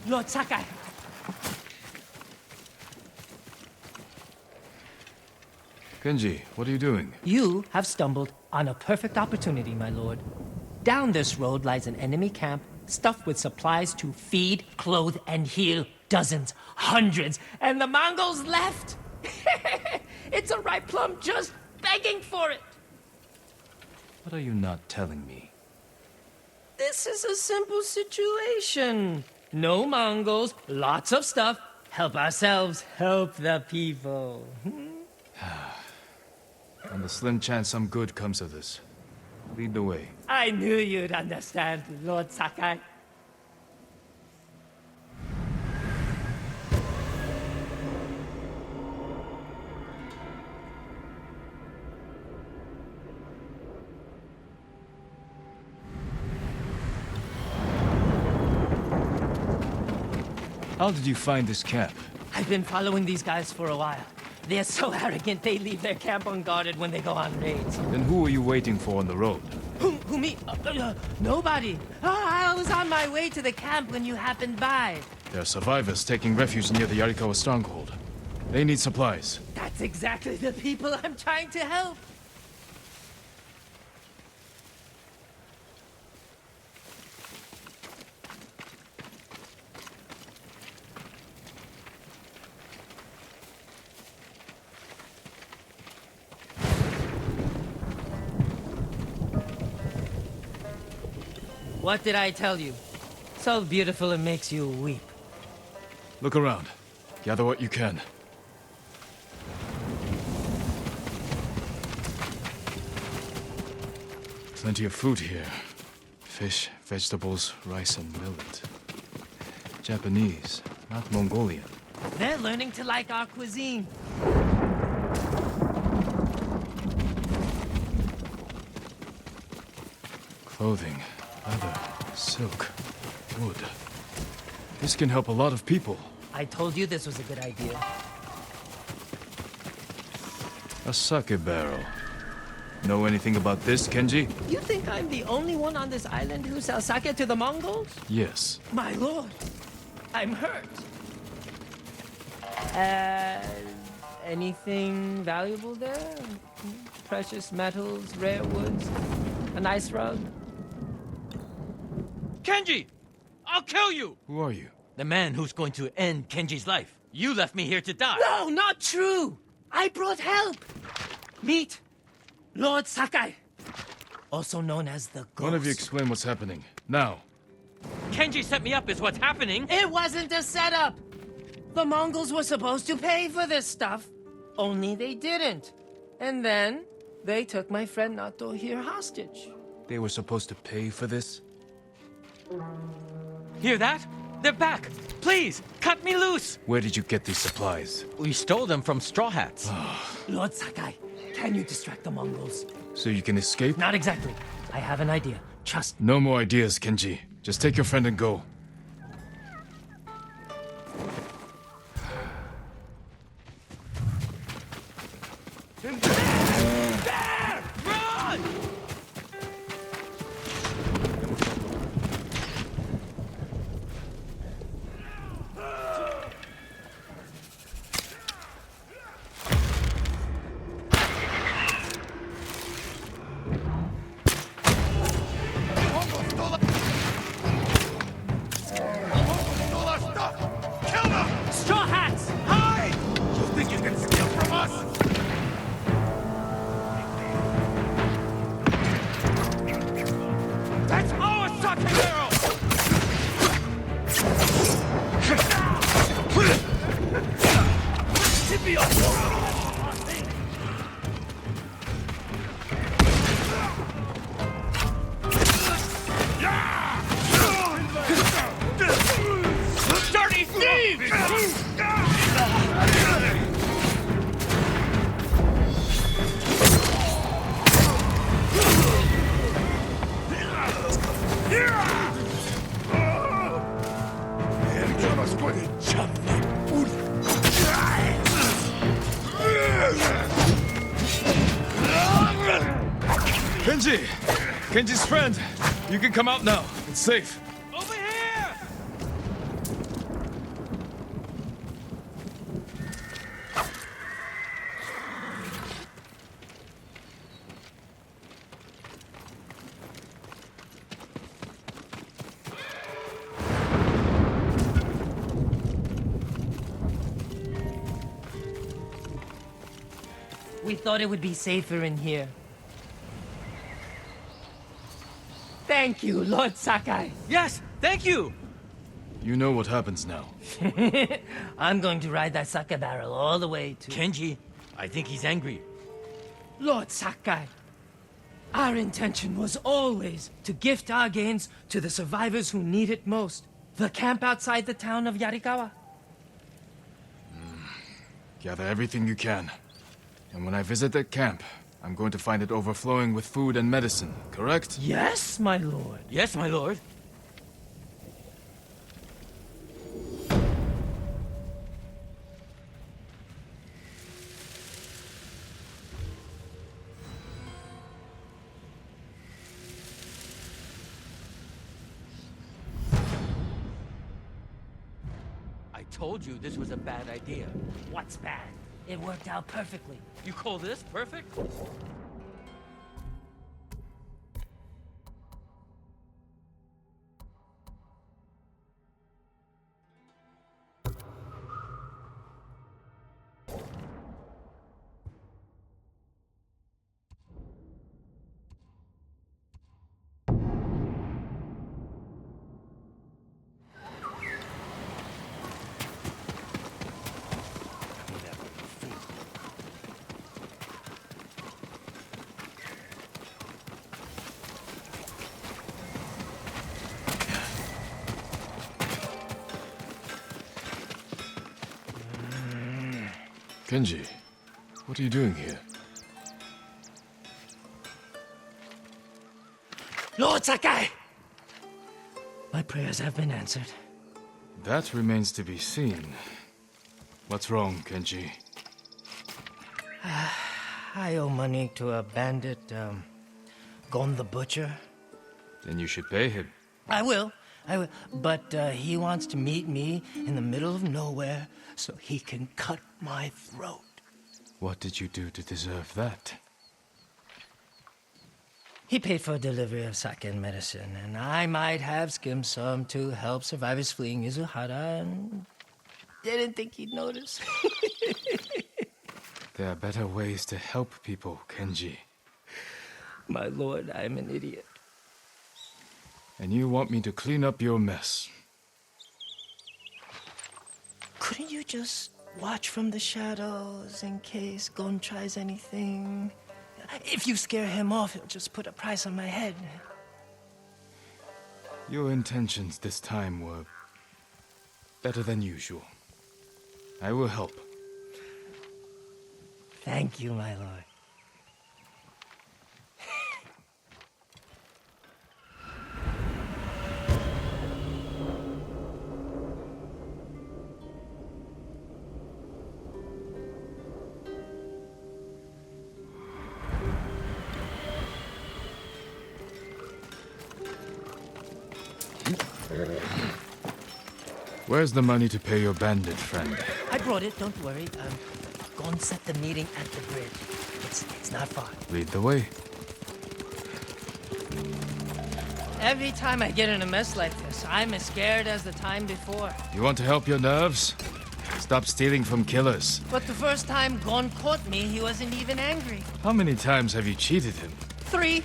Lord Sakai! Kenji, what are you doing? You have stumbled on a perfect opportunity, my lord. Down this road lies an enemy camp stuffed with supplies to feed, clothe, and heal dozens, hundreds, and the Mongols left! It's a ripe plum just begging for it! What are you not telling me? This is a simple situation. No Mongols, lots of stuff. Help ourselves, help the people. On the slim chance some good comes of this. Lead the way. I knew you'd understand, Lord Sakai. How did you find this camp? I've been following these guys for a while. They're so arrogant they leave their camp unguarded when they go on raids. Then who are you waiting for on the road? Who me? Nobody. I was on my way to the camp when you happened by. There are survivors taking refuge near the Yarikawa stronghold. They need supplies. That's exactly the people I'm trying to help. What did I tell you? So beautiful it makes you weep. Look around. Gather what you can. Plenty of food here. Fish, vegetables, rice, and millet. Japanese, not Mongolian. They're learning to like our cuisine. Clothing, leather, silk, wood. This can help a lot of people. I told you this was a good idea. A sake barrel. Know anything about this, Kenji? You think I'm the only one on this island who sells sake to the Mongols? Yes. My lord, I'm hurt. Anything valuable there? Precious metals, rare woods, a nice rug? Kenji! I'll kill you! Who are you? The man who's going to end Kenji's life. You left me here to die. No, not true! I brought help! Meet Lord Sakai, also known as the Ghost. One of you explain what's happening. Now. Kenji set me up is what's happening. It wasn't a setup! The Mongols were supposed to pay for this stuff, only they didn't. And then, they took my friend Nato here hostage. They were supposed to pay for this? Hear that? They're back! Please, cut me loose! Where did you get these supplies? We stole them from Straw Hats. Lord Sakai, can you distract the Mongols? So you can escape? Not exactly. I have an idea. Trust me. No more ideas, Kenji. Just take your friend and go. There! Run! Straw Hats! Hide! You think you can steal from us? Dirty thieves! Kenji! Kenji's friend! You can come out now. It's safe. Over here! We thought it would be safer in here. Thank you, Lord Sakai. Yes, thank you! You know what happens now. I'm going to ride that Sakai barrel all the way to... Kenji, I think he's angry. Lord Sakai, our intention was always to gift our gains to the survivors who need it most. The camp outside the town of Yarikawa. Gather everything you can. And when I visit that camp, I'm going to find it overflowing with food and medicine, correct? Yes, my lord. Yes, my lord. I told you this was a bad idea. What's bad? It worked out perfectly. You call this perfect? Kenji, what are you doing here? Lord Sakai! My prayers have been answered. That remains to be seen. What's wrong, Kenji? I owe money to a bandit, Gon the Butcher. Then you should pay him. I will. But he wants to meet me in the middle of nowhere so he can cut my throat. What did you do to deserve that? He paid for delivery of sake and medicine, and I might have skimmed some to help survivors fleeing Izuhara, and didn't think he'd notice. There are better ways to help people, Kenji. My lord, I'm an idiot. And you want me to clean up your mess. Couldn't you just watch from the shadows in case Gon tries anything? If you scare him off, he'll just put a price on my head. Your intentions this time were better than usual. I will help. Thank you, my lord. Where's the money to pay your bandit friend? I brought it, don't worry. Gon set the meeting at the bridge. It's not far. Lead the way. Every time I get in a mess like this, I'm as scared as the time before. You want to help your nerves? Stop stealing from killers. But the first time Gon caught me, he wasn't even angry. How many times have you cheated him? 3.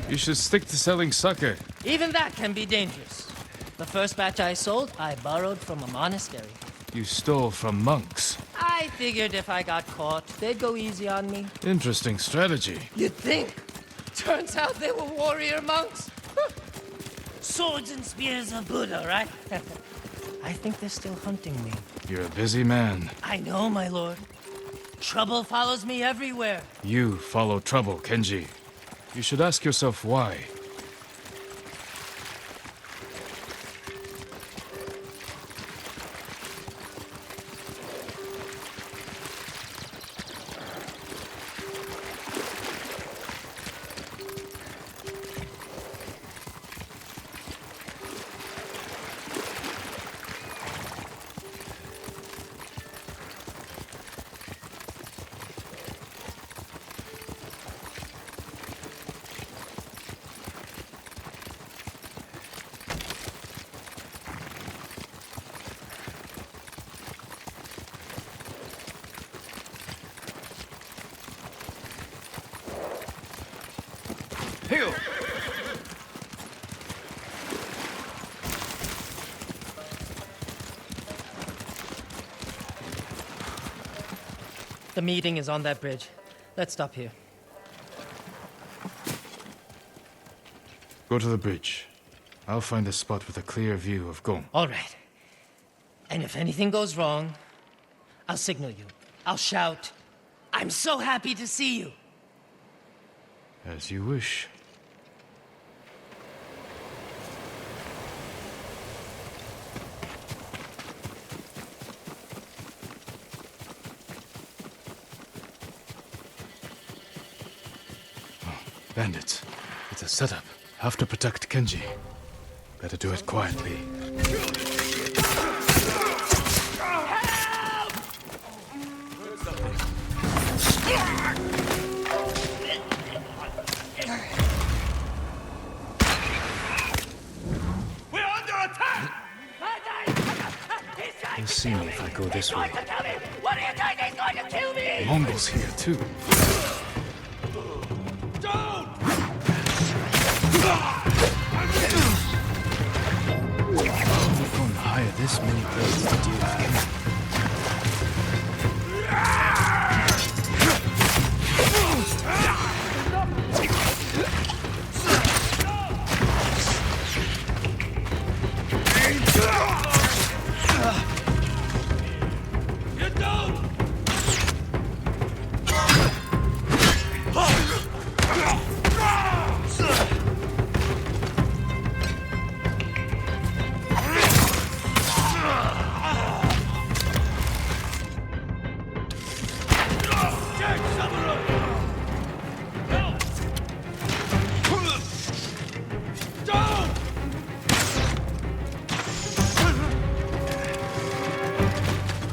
You should stick to selling sake. Even that can be dangerous. The first batch I sold, I borrowed from a monastery. You stole from monks. I figured if I got caught, they'd go easy on me. Interesting strategy. You'd think. Turns out they were warrior monks. Swords and spears of Buddha, right? I think they're still hunting me. You're a busy man. I know, my lord. Trouble follows me everywhere. You follow trouble, Kenji. You should ask yourself why. The meeting is on that bridge. Let's stop here. Go to the bridge. I'll find a spot with a clear view of Gong. All right. And if anything goes wrong, I'll signal you. I'll shout, "I'm so happy to see you!" As you wish. Bandits. It's a setup. Have to protect Kenji. Better do it quietly. We're under attack! He'll see me if I go this way. What are you doing? He's going to kill me! Mongols here, too. Don't! We've gone to hire this many blades to deal with Kenji.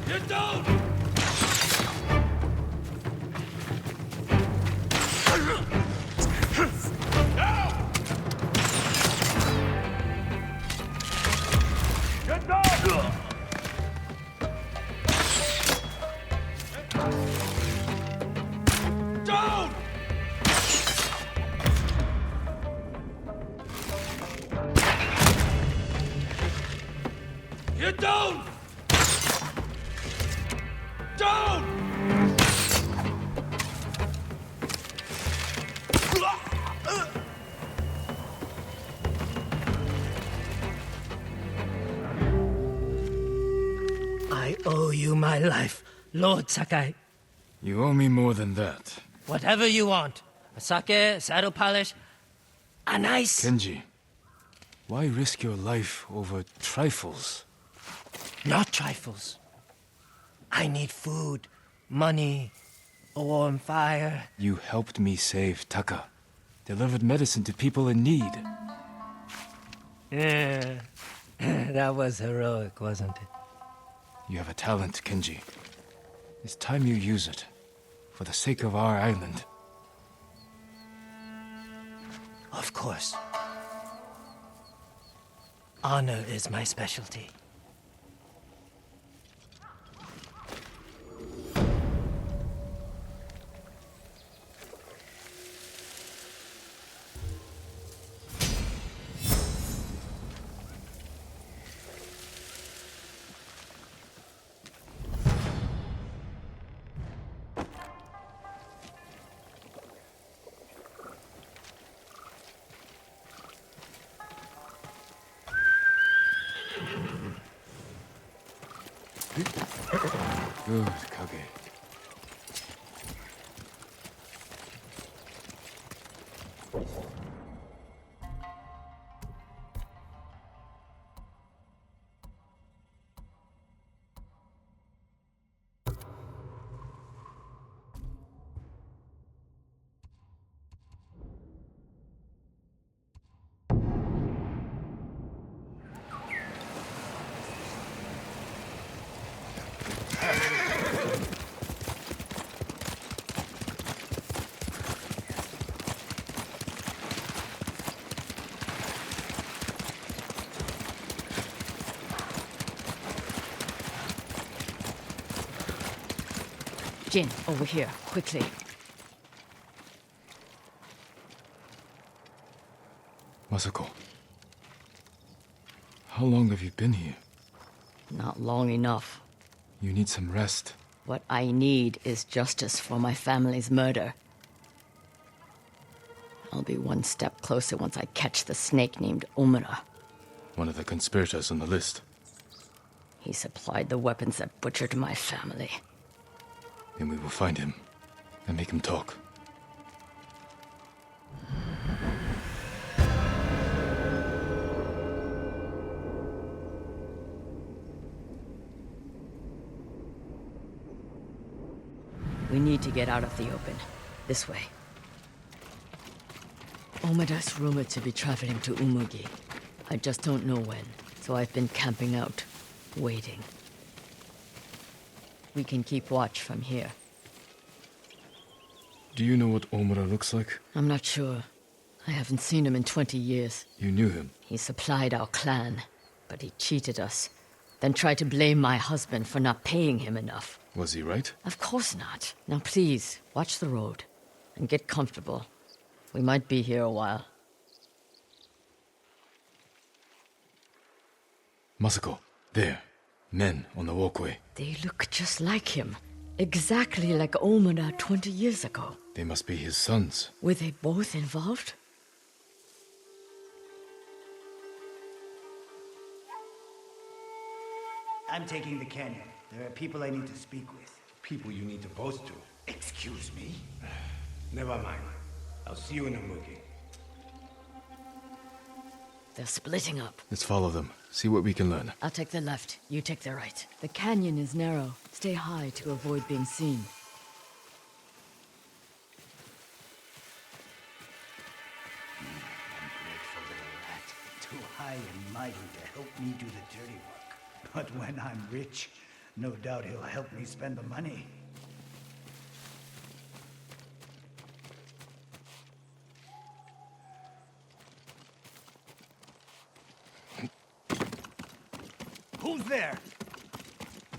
You don't! You don't! Don't! I owe you my life, Lord Sakai. You owe me more than that. Whatever you want. A sake, a saddle polish, a nice... Kenji, why risk your life over trifles? Not trifles. I need food, money, a warm fire. You helped me save Taka. Delivered medicine to people in need. Yeah, that was heroic, wasn't it? You have a talent, Kenji. It's time you use it. For the sake of our island. Of course. Honor is my specialty. Good, Kage. Jin, over here, quickly. Masako. How long have you been here? Not long enough. You need some rest. What I need is justice for my family's murder. I'll be one step closer once I catch the snake named Omura. One of the conspirators on the list. He supplied the weapons that butchered my family. Then we will find him and make him talk. We need to get out of the open. This way. Omura's rumored to be traveling to Umugi. I just don't know when, so I've been camping out, waiting. We can keep watch from here. Do you know what Omura looks like? I'm not sure. I haven't seen him in 20 years. You knew him. He supplied our clan, but he cheated us. Then tried to blame my husband for not paying him enough. Was he right? Of course not. Now please, watch the road. And get comfortable. We might be here a while. Masako, there. Men on the walkway. They look just like him. Exactly like Omura 20 years ago. They must be his sons. Were they both involved? I'm taking the canyon. There are people I need to speak with. People you need to boast to. Excuse me? Never mind. I'll see you in Umugi. They're splitting up. Let's follow them. See what we can learn. I'll take the left, you take the right. The canyon is narrow. Stay high to avoid being seen. Ungrateful little rat. Too high and mighty to help me do the dirty work. But when I'm rich, no doubt he'll help me spend the money. Who's there?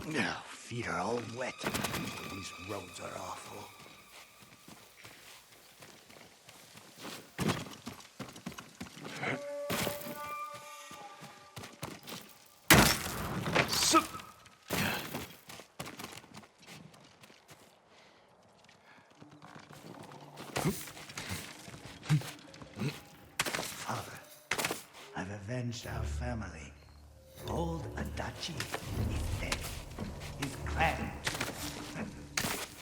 Oh, feet are all wet. These roads are awful. Father, I've avenged our family. Old Adachi is dead. His clan, too.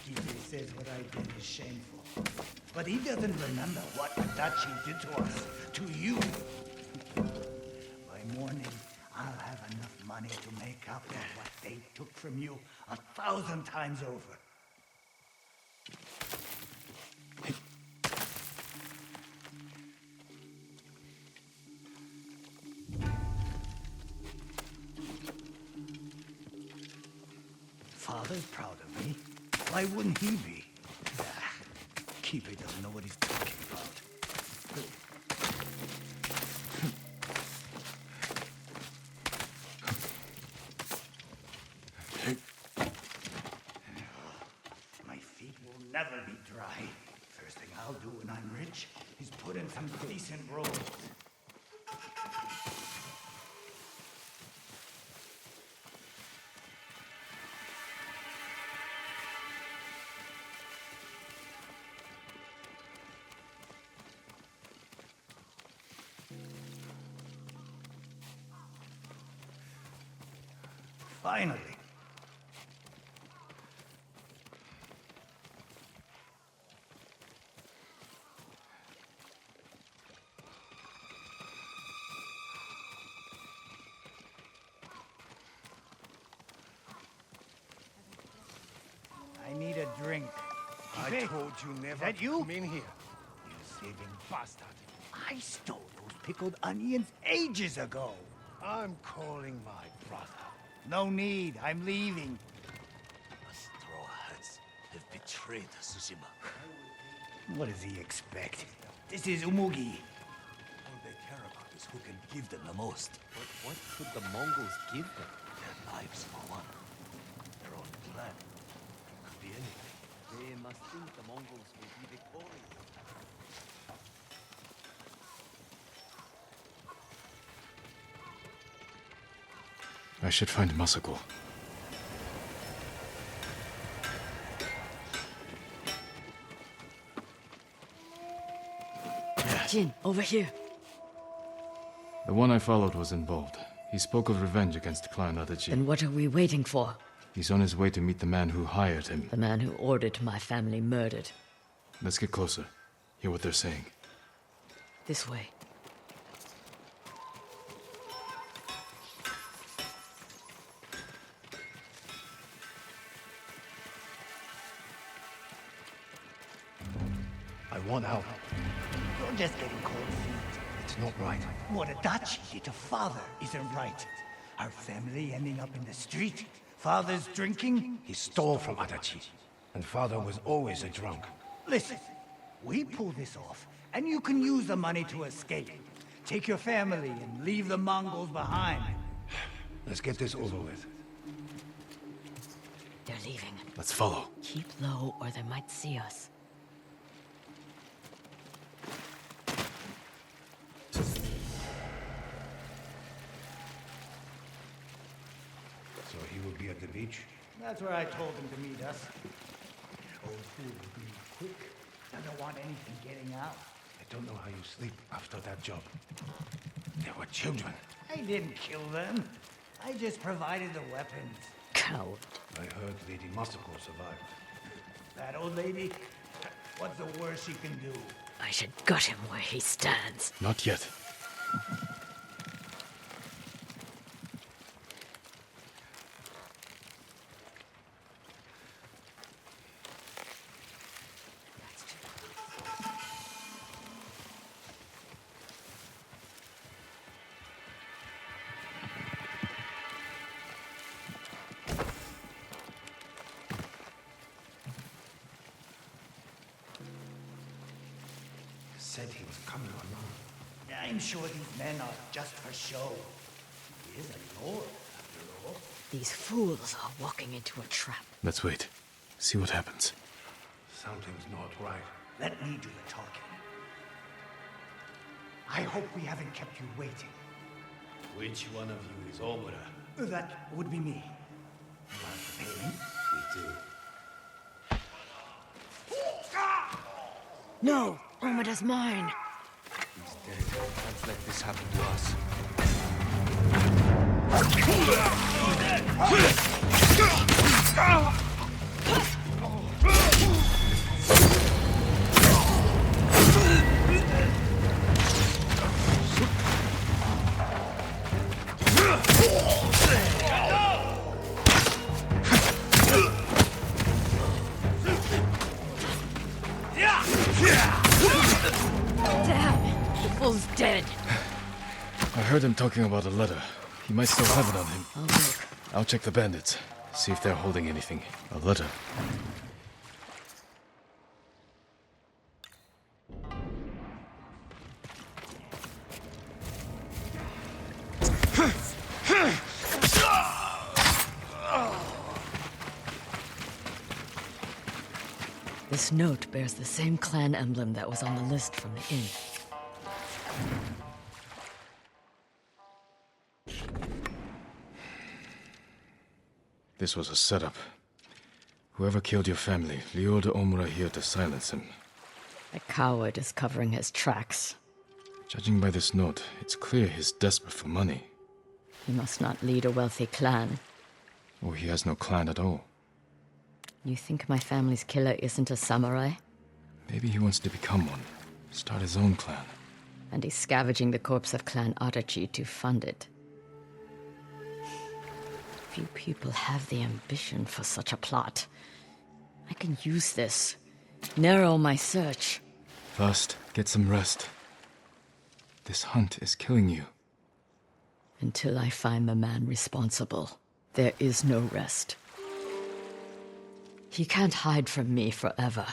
Kibe says what I did is shameful. But he doesn't remember what Adachi did to us, to you. By morning, I'll have enough money to make up for what they took from you 1,000 times over. Father's proud of me. Why wouldn't he be? Ah, Kibe doesn't know what he's talking about. My feet will never be dry. First thing I'll do when I'm rich is put in some decent robes. Finally. doing? I Kipe, told you never is that you? come in here. You thieving bastard. I stole those pickled onions ages ago. I'm calling my brother. No need, I'm leaving. The straw hats have betrayed Tsushima. What does he expect? This is Umugi. All they care about is who can give them the most. But what could the Mongols give them? Their lives, for one. Their own plan. Could be anything. They must think the Mongols will be victorious. I should find Masako. Jin, over here. The one I followed was involved. He spoke of revenge against Clan Adachi. Then what are we waiting for? He's on his way to meet the man who hired him. The man who ordered my family murdered. Let's get closer. Hear what they're saying. This way. I want out. You're just getting cold feet. It's not right. What Adachi did to father isn't right. Our family ending up in the street. Father's drinking. He stole from Adachi. And father was always a drunk. Listen, we pull this off, and you can use the money to escape. Take your family and leave the Mongols behind. Let's get this over with. They're leaving. Let's follow. Keep low or they might see us. So he will be at the beach? That's where I told him to meet us. Old fool will be quick. Doesn't want anything getting out. I don't know how you sleep after that job. They were children. I didn't kill them. I just provided the weapons. Coward. I heard Lady Masako survived. That old lady, what's the worst she can do? I should gut him where he stands. Not yet. Said he was coming along. I'm sure these men are just for show. He is a lord, after all. These fools are walking into a trap. Let's wait. See what happens. Something's not right. Let me do the talking. I hope we haven't kept you waiting. Which one of you is Omura? That would be me. You want the payment? Me too. No! Omada's mine! He's dead. Can't let this happen to us. Damn! The fool's dead! I heard him talking about a letter. He might still have it on him. I'll look. I'll check the bandits. See if they're holding anything. A letter. This note bears the same clan emblem that was on the list from the inn. This was a setup. Whoever killed your family lured Omura here to silence him. A coward is covering his tracks. Judging by this note, it's clear he's desperate for money. He must not lead a wealthy clan. Or he has no clan at all. You think my family's killer isn't a samurai? Maybe he wants to become one. Start his own clan. And he's scavenging the corpse of Clan Adachi to fund it. Few people have the ambition for such a plot. I can use this. Narrow my search. First, get some rest. This hunt is killing you. Until I find the man responsible, there is no rest. He can't hide from me forever.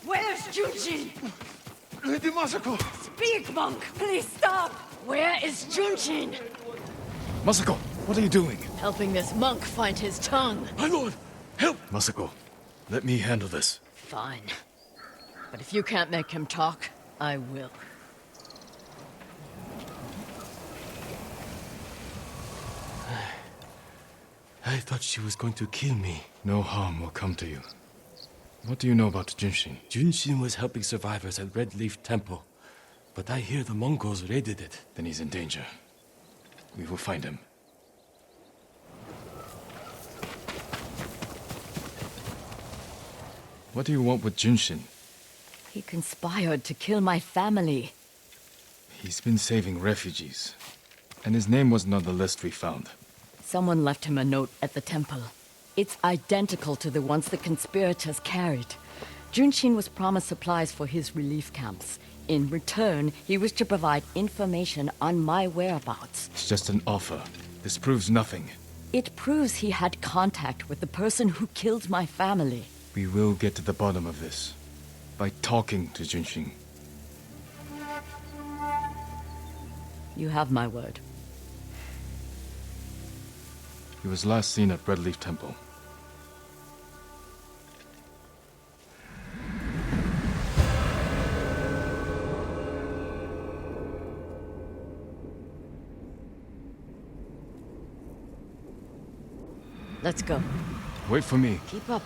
Where's Junshin? Lady Masako! Speak, monk! Please stop! Where is Junshin? Masako, what are you doing? Helping this monk find his tongue. My lord, help! Masako, let me handle this. Fine. But if you can't make him talk, I will. I thought she was going to kill me. No harm will come to you. What do you know about Junshin? Junshin was helping survivors at Red Leaf Temple, but I hear the Mongols raided it. Then he's in danger. We will find him. What do you want with Junshin? He conspired to kill my family. He's been saving refugees. And his name wasn't on the list we found. Someone left him a note at the temple. It's identical to the ones the conspirators carried. Junshin was promised supplies for his relief camps. In return, he was to provide information on my whereabouts. It's just an offer. This proves nothing. It proves he had contact with the person who killed my family. We will get to the bottom of this. By talking to Junshin. You have my word. He was last seen at Red Leaf Temple. Let's go. Wait for me. Keep up.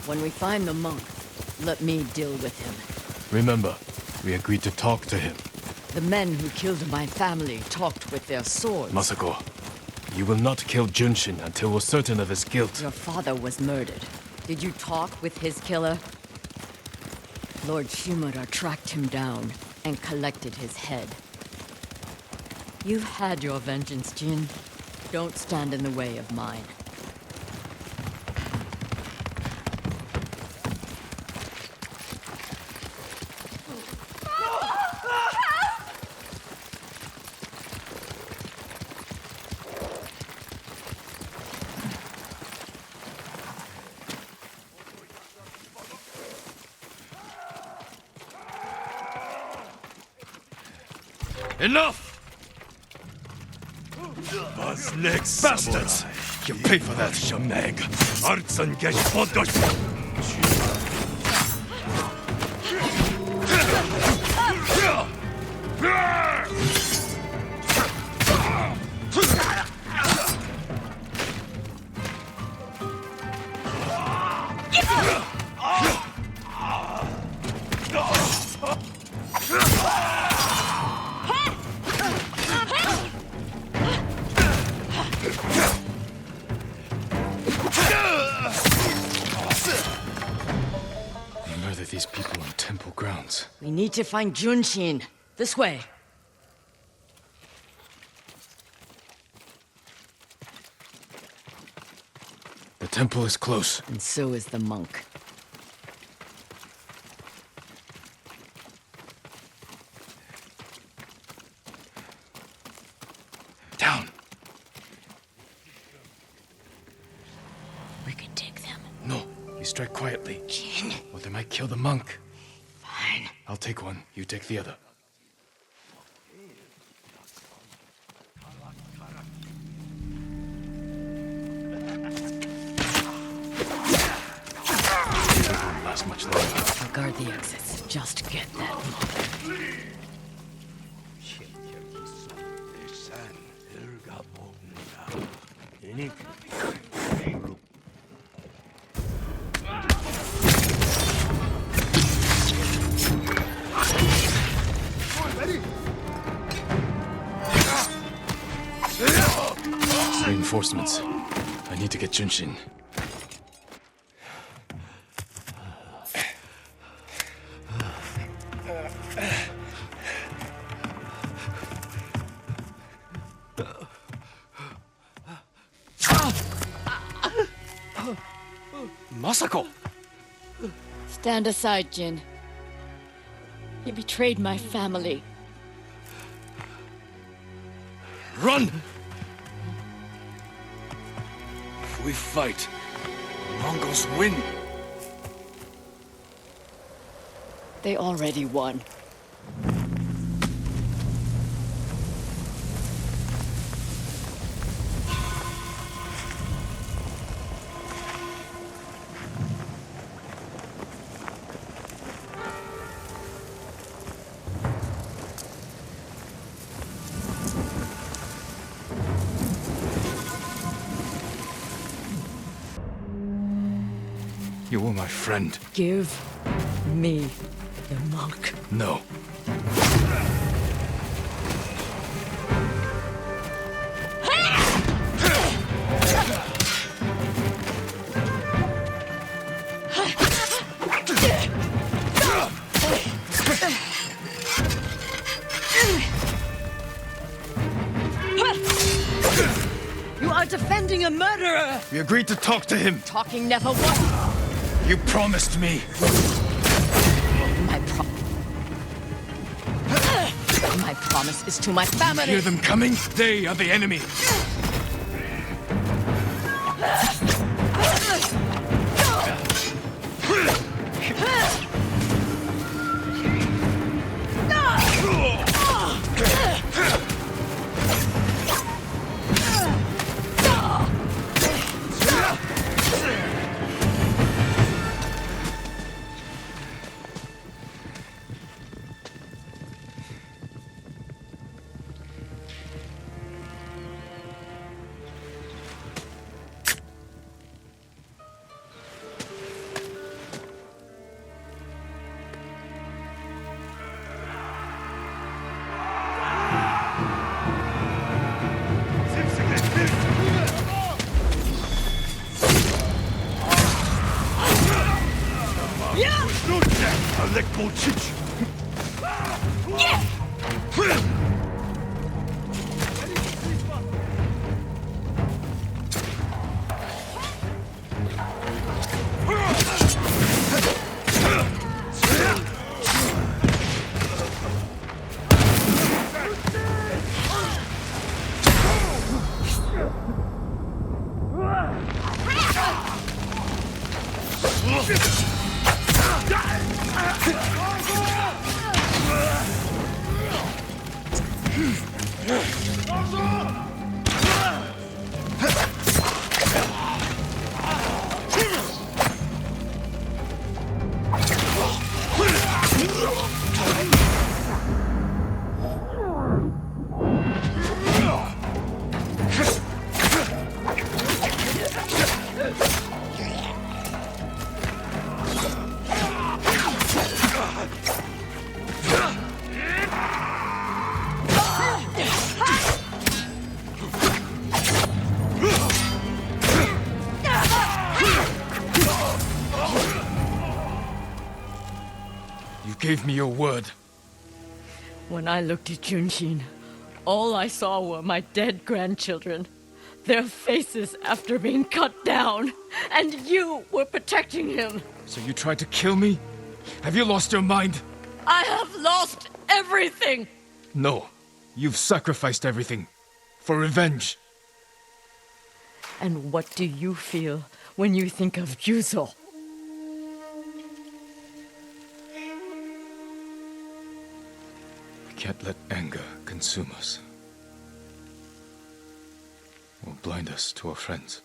When we find the monk, let me deal with him. Remember, we agreed to talk to him. The men who killed my family talked with their swords. Masako, you will not kill Junshin until we're certain of his guilt. Your father was murdered. Did you talk with his killer? Lord Shimura tracked him down and collected his head. You've had your vengeance, Jin. Don't stand in the way of mine. Enough! Next Bastards! You pay for that. Shameg, Artsan Gesh Podosh. You murdered these people on temple grounds. We need to find Junshin. This way. The temple is close. And so is the monk. strike quietly. Jin. Or they might kill the monk. Fine. I'll take one, you take the other. It won't last much longer. I'll guard the exits. Just get that monk. Reinforcements. I need to get Junshin. Masako! Stand aside, Jin. You betrayed my family. Run! If we fight, Mongols win. They already won. You were my friend. Give me the monk. No. You are defending a murderer! We agreed to talk to him. Talking never won. You promised me. My promise is to my family. Hear them coming? They are the enemy. Gave me your word. When I looked at Junshin, all I saw were my dead grandchildren. Their faces after being cut down. And you were protecting him. So you tried to kill me? Have you lost your mind? I have lost everything! No. You've sacrificed everything. For revenge. And what do you feel when you think of Yuzo? can't let anger consume us. Or blind us to our friends.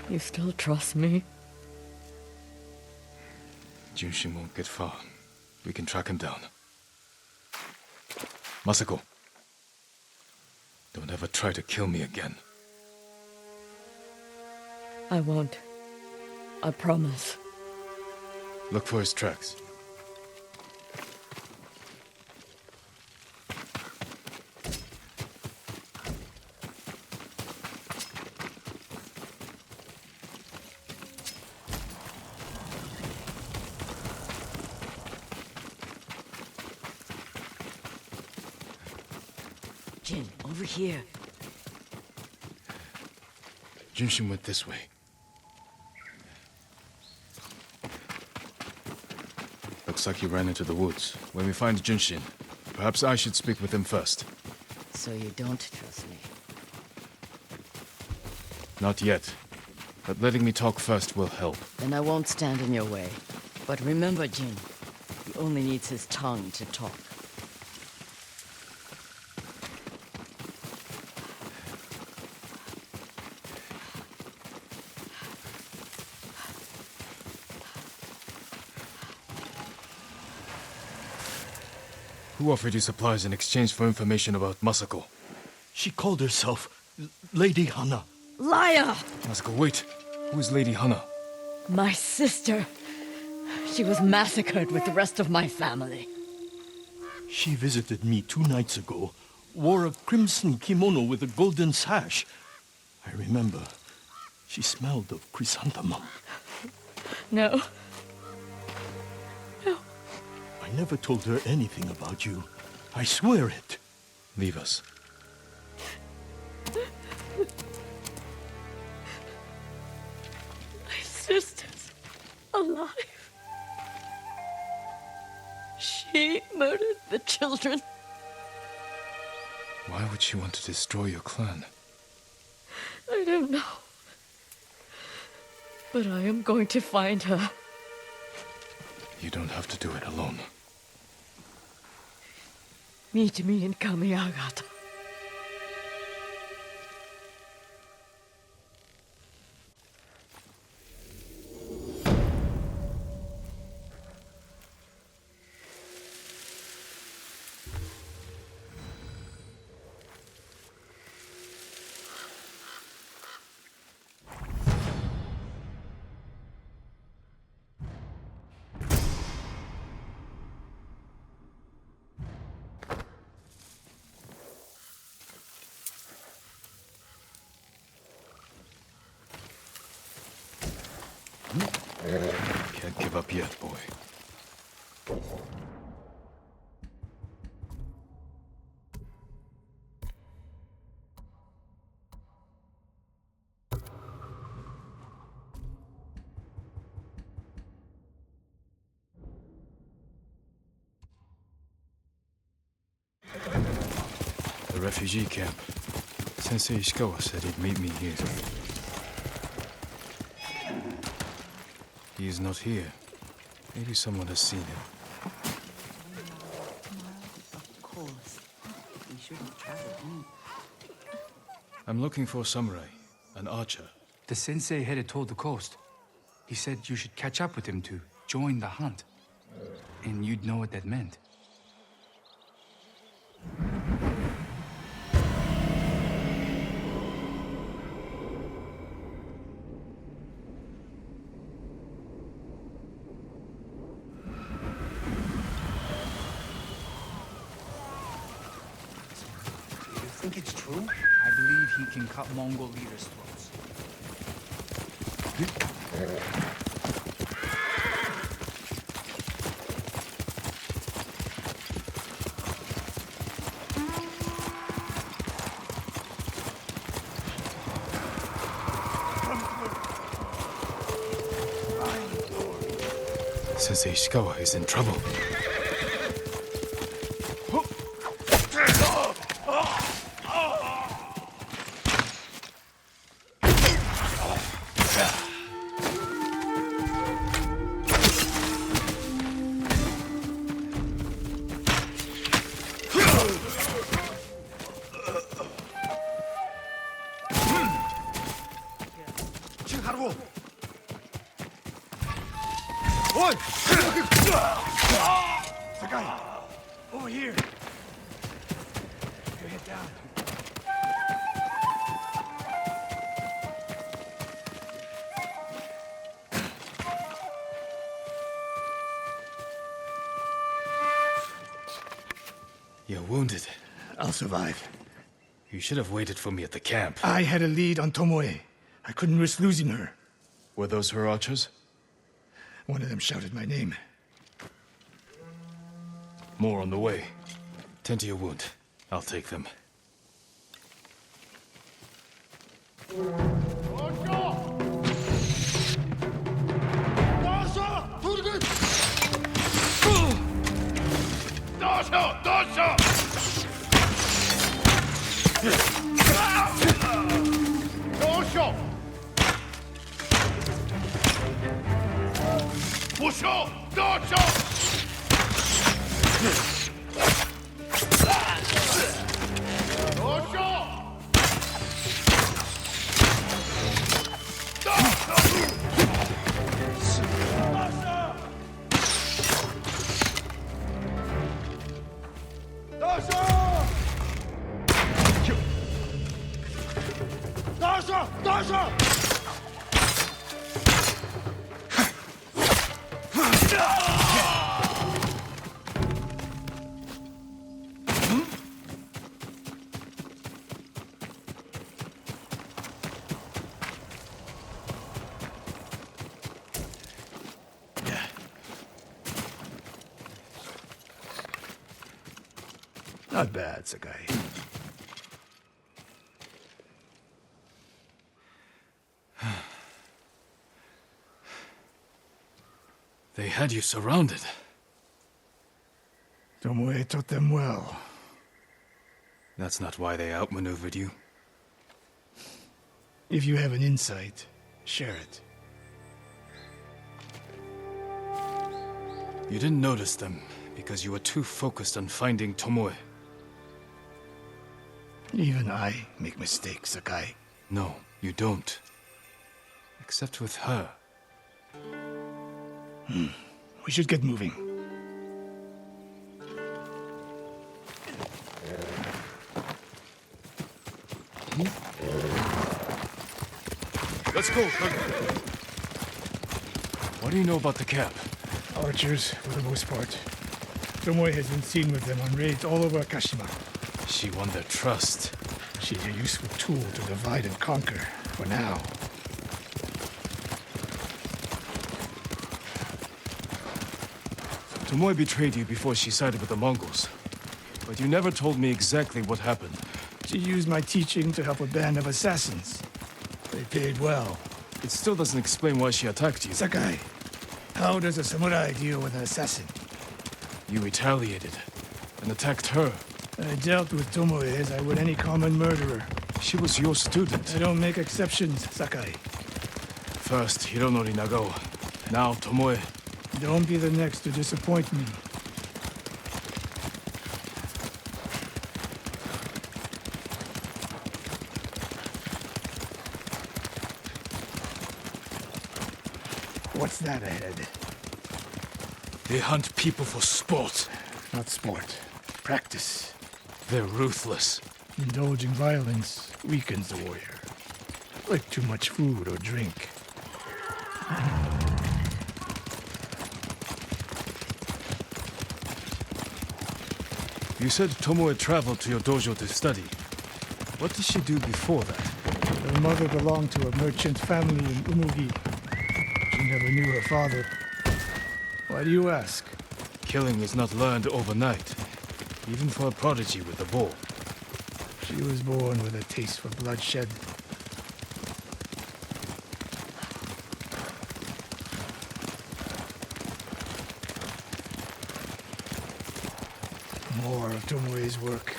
You still trust me? Junshin won't get far. We can track him down. Masako. Don't ever try to kill me again. I won't. I promise. Look for his tracks. Jin, over here. Junshin went this way. Looks like he ran into the woods. When we find Junshin, perhaps I should speak with him first. So you don't trust me? Not yet. But letting me talk first will help. Then I won't stand in your way. But remember, Jin, he only needs his tongue to talk. Who offered you supplies in exchange for information about Masako? She called herself Lady Hana. Liar! Masako, wait! Who is Lady Hana? My sister. She was massacred with the rest of my family. She visited me 2 nights ago, wore a crimson kimono with a golden sash. I remember. She smelled of chrysanthemum. No. I never told her anything about you. I swear it. Leave us. My sister's alive. She murdered the children. Why would she want to destroy your clan? I don't know. But I am going to find her. You don't have to do it alone. Meet me in Kamiagata. Can't give up yet, boy. The refugee camp. Sensei Ishikawa said he'd meet me here. He is not here. Maybe someone has seen him. Of course. We shouldn't travel. I'm looking for a samurai, an archer. The sensei headed toward the coast. He said you should catch up with him to join the hunt. And you'd know what that meant. Think it's true? I believe he can cut Mongol leaders' throats. Sensei Ishikawa is in trouble. Sakai! Over here! Your head down. You're wounded. I'll survive. You should have waited for me at the camp. I had a lead on Tomoe. I couldn't risk losing her. Were those her archers? One of them shouted my name. More on the way. Tend to your wound. I'll take them. Not bad, Sakai. They had you surrounded. Tomoe taught them well. That's not why they outmaneuvered you. If you have an insight, share it. You didn't notice them because you were too focused on finding Tomoe. Even I make mistakes, Sakai. No, you don't. Except with her. We should get moving. Let's go, Colonel. What do you know about the camp? Archers, for the most part. Tomoe has been seen with them on raids all over Kashima. She won their trust. She's a useful tool to divide and conquer, for now. Tomoe betrayed you before she sided with the Mongols. But you never told me exactly what happened. She used my teaching to help a band of assassins. They paid well. It still doesn't explain why she attacked you. Sakai, how does a samurai deal with an assassin? You retaliated and attacked her. I dealt with Tomoe as I would any common murderer. She was your student. I don't make exceptions, Sakai. First Hironori Nagao, now Tomoe. Don't be the next to disappoint me. What's that ahead? They hunt people for sport. Not sport. Practice. They're ruthless. Indulging violence weakens the warrior. Like too much food or drink. You said Tomoe traveled to your dojo to study. What did she do before that? Her mother belonged to a merchant family in Umugi. She never knew her father. Why do you ask? Killing is not learned overnight, even for a prodigy with a bow. She was born with a taste for bloodshed. More of Tomoe's work.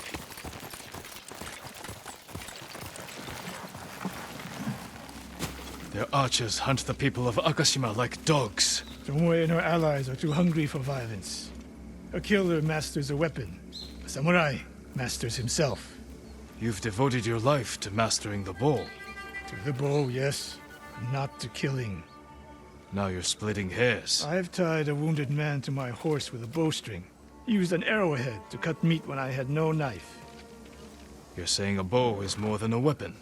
Their archers hunt the people of Akashima like dogs. Tomoe and her allies are too hungry for violence. A killer masters a weapon. A samurai masters himself. You've devoted your life to mastering the bow. To the bow, yes, but not to killing. Now you're splitting hairs. I've tied a wounded man to my horse with a bowstring. Used an arrowhead to cut meat when I had no knife. You're saying a bow is more than a weapon.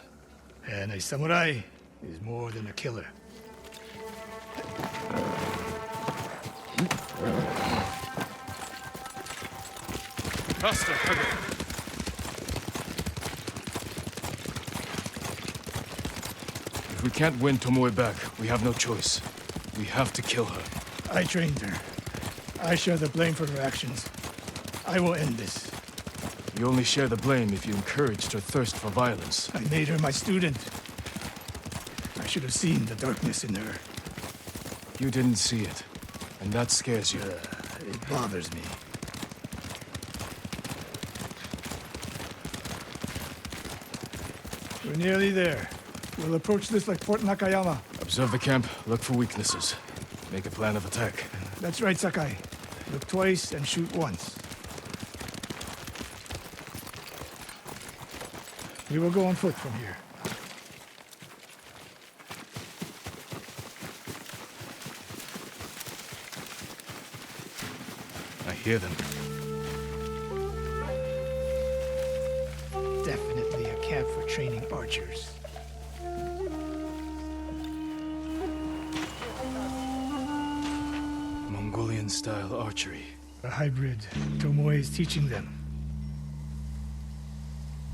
And a samurai is more than a killer. Faster, Kage. If we can't win Tomoe back, we have no choice. We have to kill her. I trained her. I share the blame for her actions. I will end this. You only share the blame if you encouraged her thirst for violence. I made her my student. I should have seen the darkness in her. You didn't see it, and that scares you. It bothers me. We're nearly there. We'll approach this like Fort Nakayama. Observe the camp, look for weaknesses. Make a plan of attack. That's right, Sakai. Look twice and shoot once. We will go on foot from here. I hear them. Definitely a camp for training archers. Mongolian-style archery. A hybrid. Tomoe is teaching them.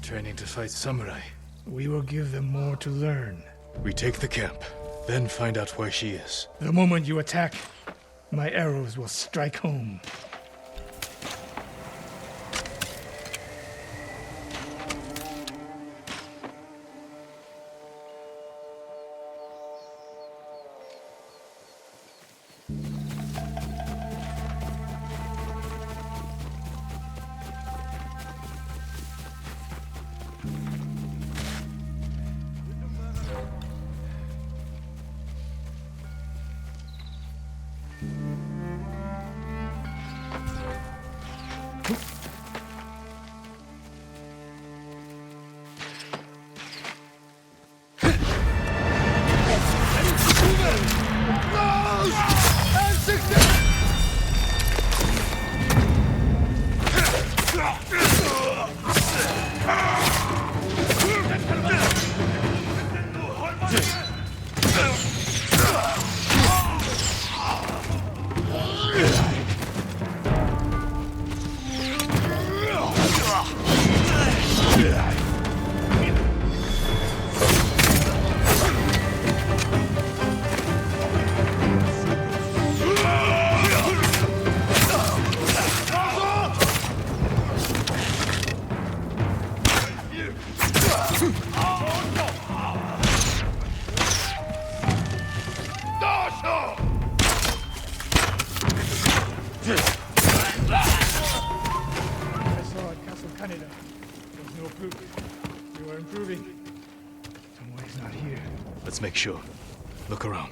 Training to fight samurai. We will give them more to learn. We take the camp, then find out where she is. The moment you attack, my arrows will strike home. Let's make sure. Look around.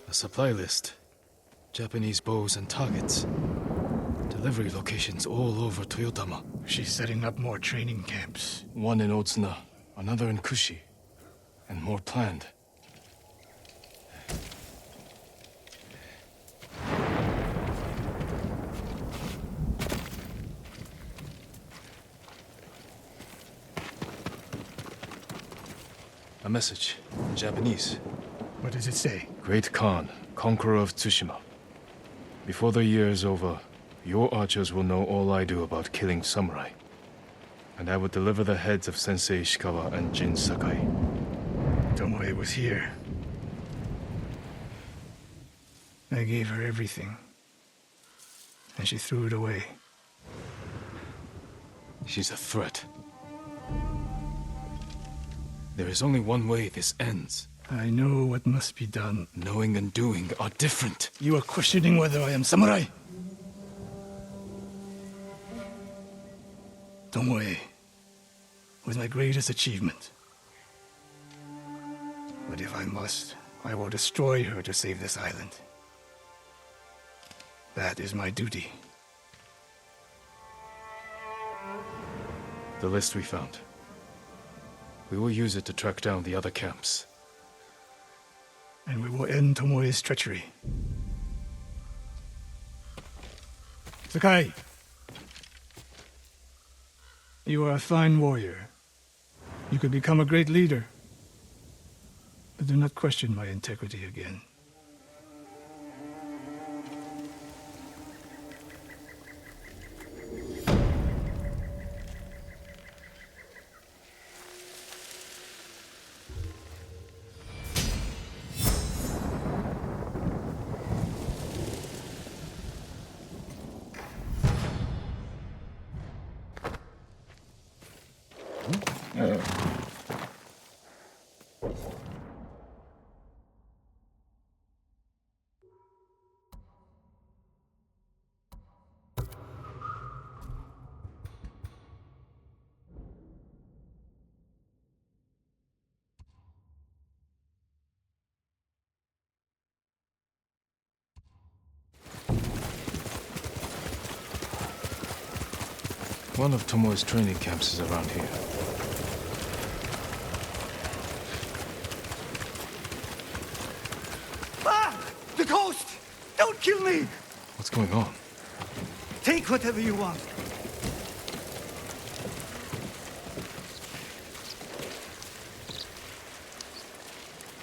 A supply list. Japanese bows and targets. Delivery locations all over Toyotama. She's setting up more training camps. One in Otsuna, another in Kushi, and more planned. A message in Japanese. What does it say? Great Khan, conqueror of Tsushima. Before the year is over, your archers will know all I do about killing samurai. And I will deliver the heads of Sensei Ishikawa and Jin Sakai. Tomoe was here. I gave her everything. And she threw it away. She's a threat. There is only one way this ends. I know what must be done. Knowing and doing are different. You are questioning whether I am samurai? Tomoe was my greatest achievement. But if I must, I will destroy her to save this island. That is my duty. The list we found. We will use it to track down the other camps. And we will end Tomoe's treachery. Sakai! You are a fine warrior. You could become a great leader. But do not question my integrity again. One of Tomoe's training camps is around here. Ah! The ghost! Don't kill me! What's going on? Take whatever you want.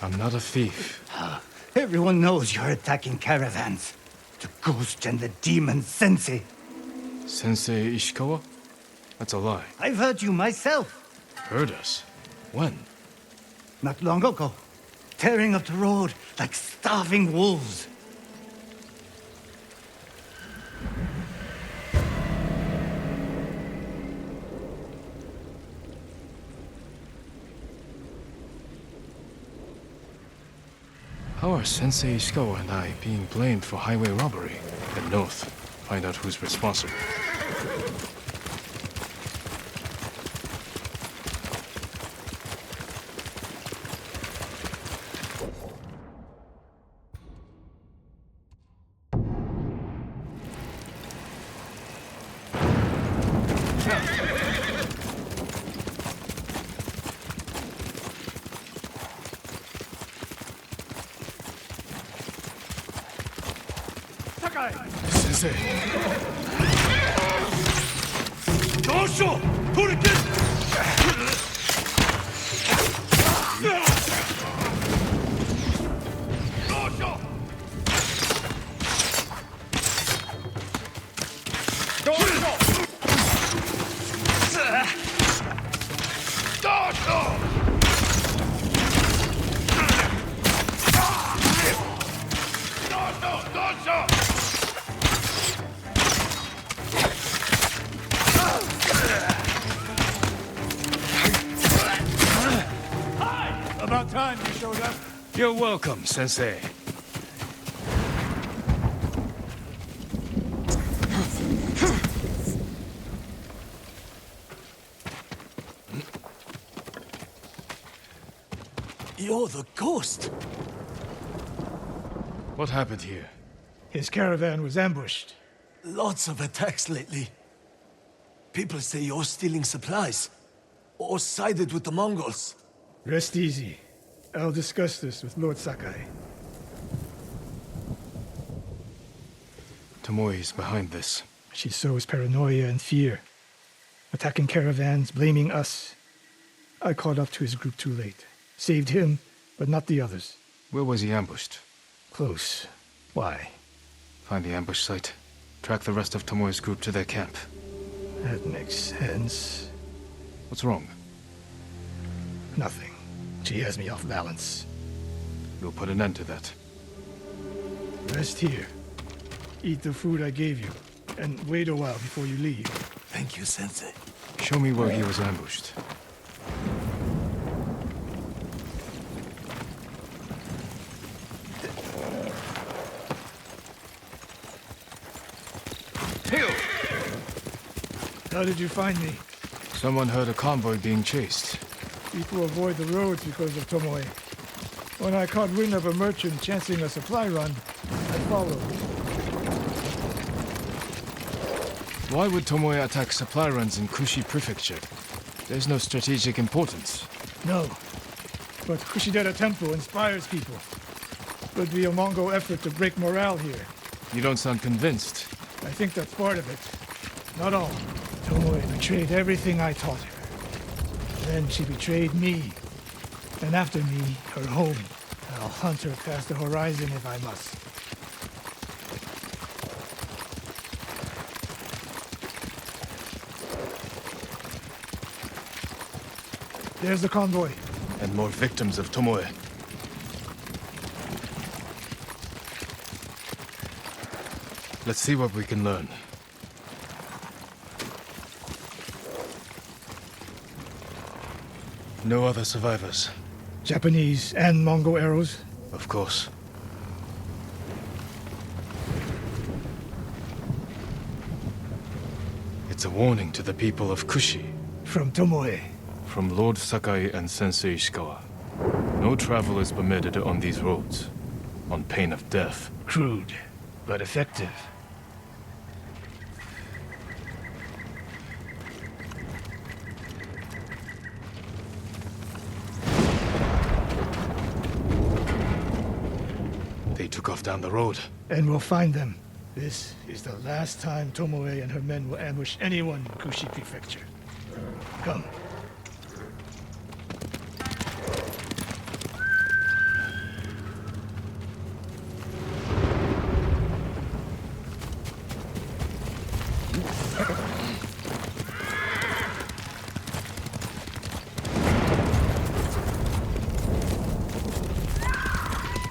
I'm not a thief. Everyone knows you're attacking caravans. The ghost and the demon Sensei. Sensei Ishikawa? That's a lie. I've heard you myself. Heard us? When? Not long ago. Tearing up the road like starving wolves. How are Sensei Ishikawa and I being blamed for highway robbery? Head north. Find out who's responsible. Sensei! About time you showed up. You're welcome, Sensei. You're the ghost! What happened here? His caravan was ambushed. Lots of attacks lately. People say you're stealing supplies. Or sided with the Mongols. Rest easy. I'll discuss this with Lord Sakai. Tomoe is behind this. She sows paranoia and fear. Attacking caravans, blaming us. I caught up to his group too late. Saved him, but not the others. Where was he ambushed? Close. Why? Find the ambush site. Track the rest of Tomoe's group to their camp. That makes sense. What's wrong? Nothing. She has me off balance. We'll put an end to that. Rest here. Eat the food I gave you. And wait a while before you leave. Thank you, Sensei. Show me where he was ambushed. How did you find me? Someone heard a convoy being chased. People avoid the roads because of Tomoe. When I caught wind of a merchant chancing a supply run, I followed. Why would Tomoe attack supply runs in Kushi Prefecture? There's no strategic importance. No. But Kushidera Temple inspires people. Could be a Mongol effort to break morale here. You don't sound convinced. I think that's part of it. Not all. Tomoe betrayed everything I taught her. Then she betrayed me. And after me, her home. I'll hunt her past the horizon if I must. There's the convoy. And more victims of Tomoe. Let's see what we can learn. No other survivors. Japanese and Mongol arrows. Of course. It's a warning to the people of Kushi. From Tomoe. From Lord Sakai and Sensei Ishikawa. No travel is permitted on these roads, on pain of death. Crude, but effective. They took off down the road. And we'll find them. This is the last time Tomoe and her men will ambush anyone in Kushi Prefecture. Come.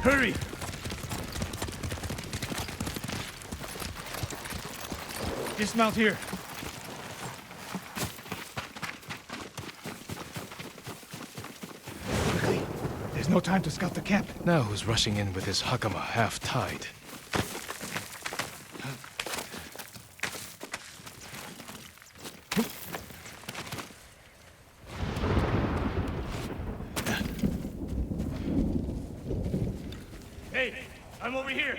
Hurry! Dismount here. Quickly. There's no time to scout the camp. Now who's rushing in with his hakama half-tied? Hey, I'm over here.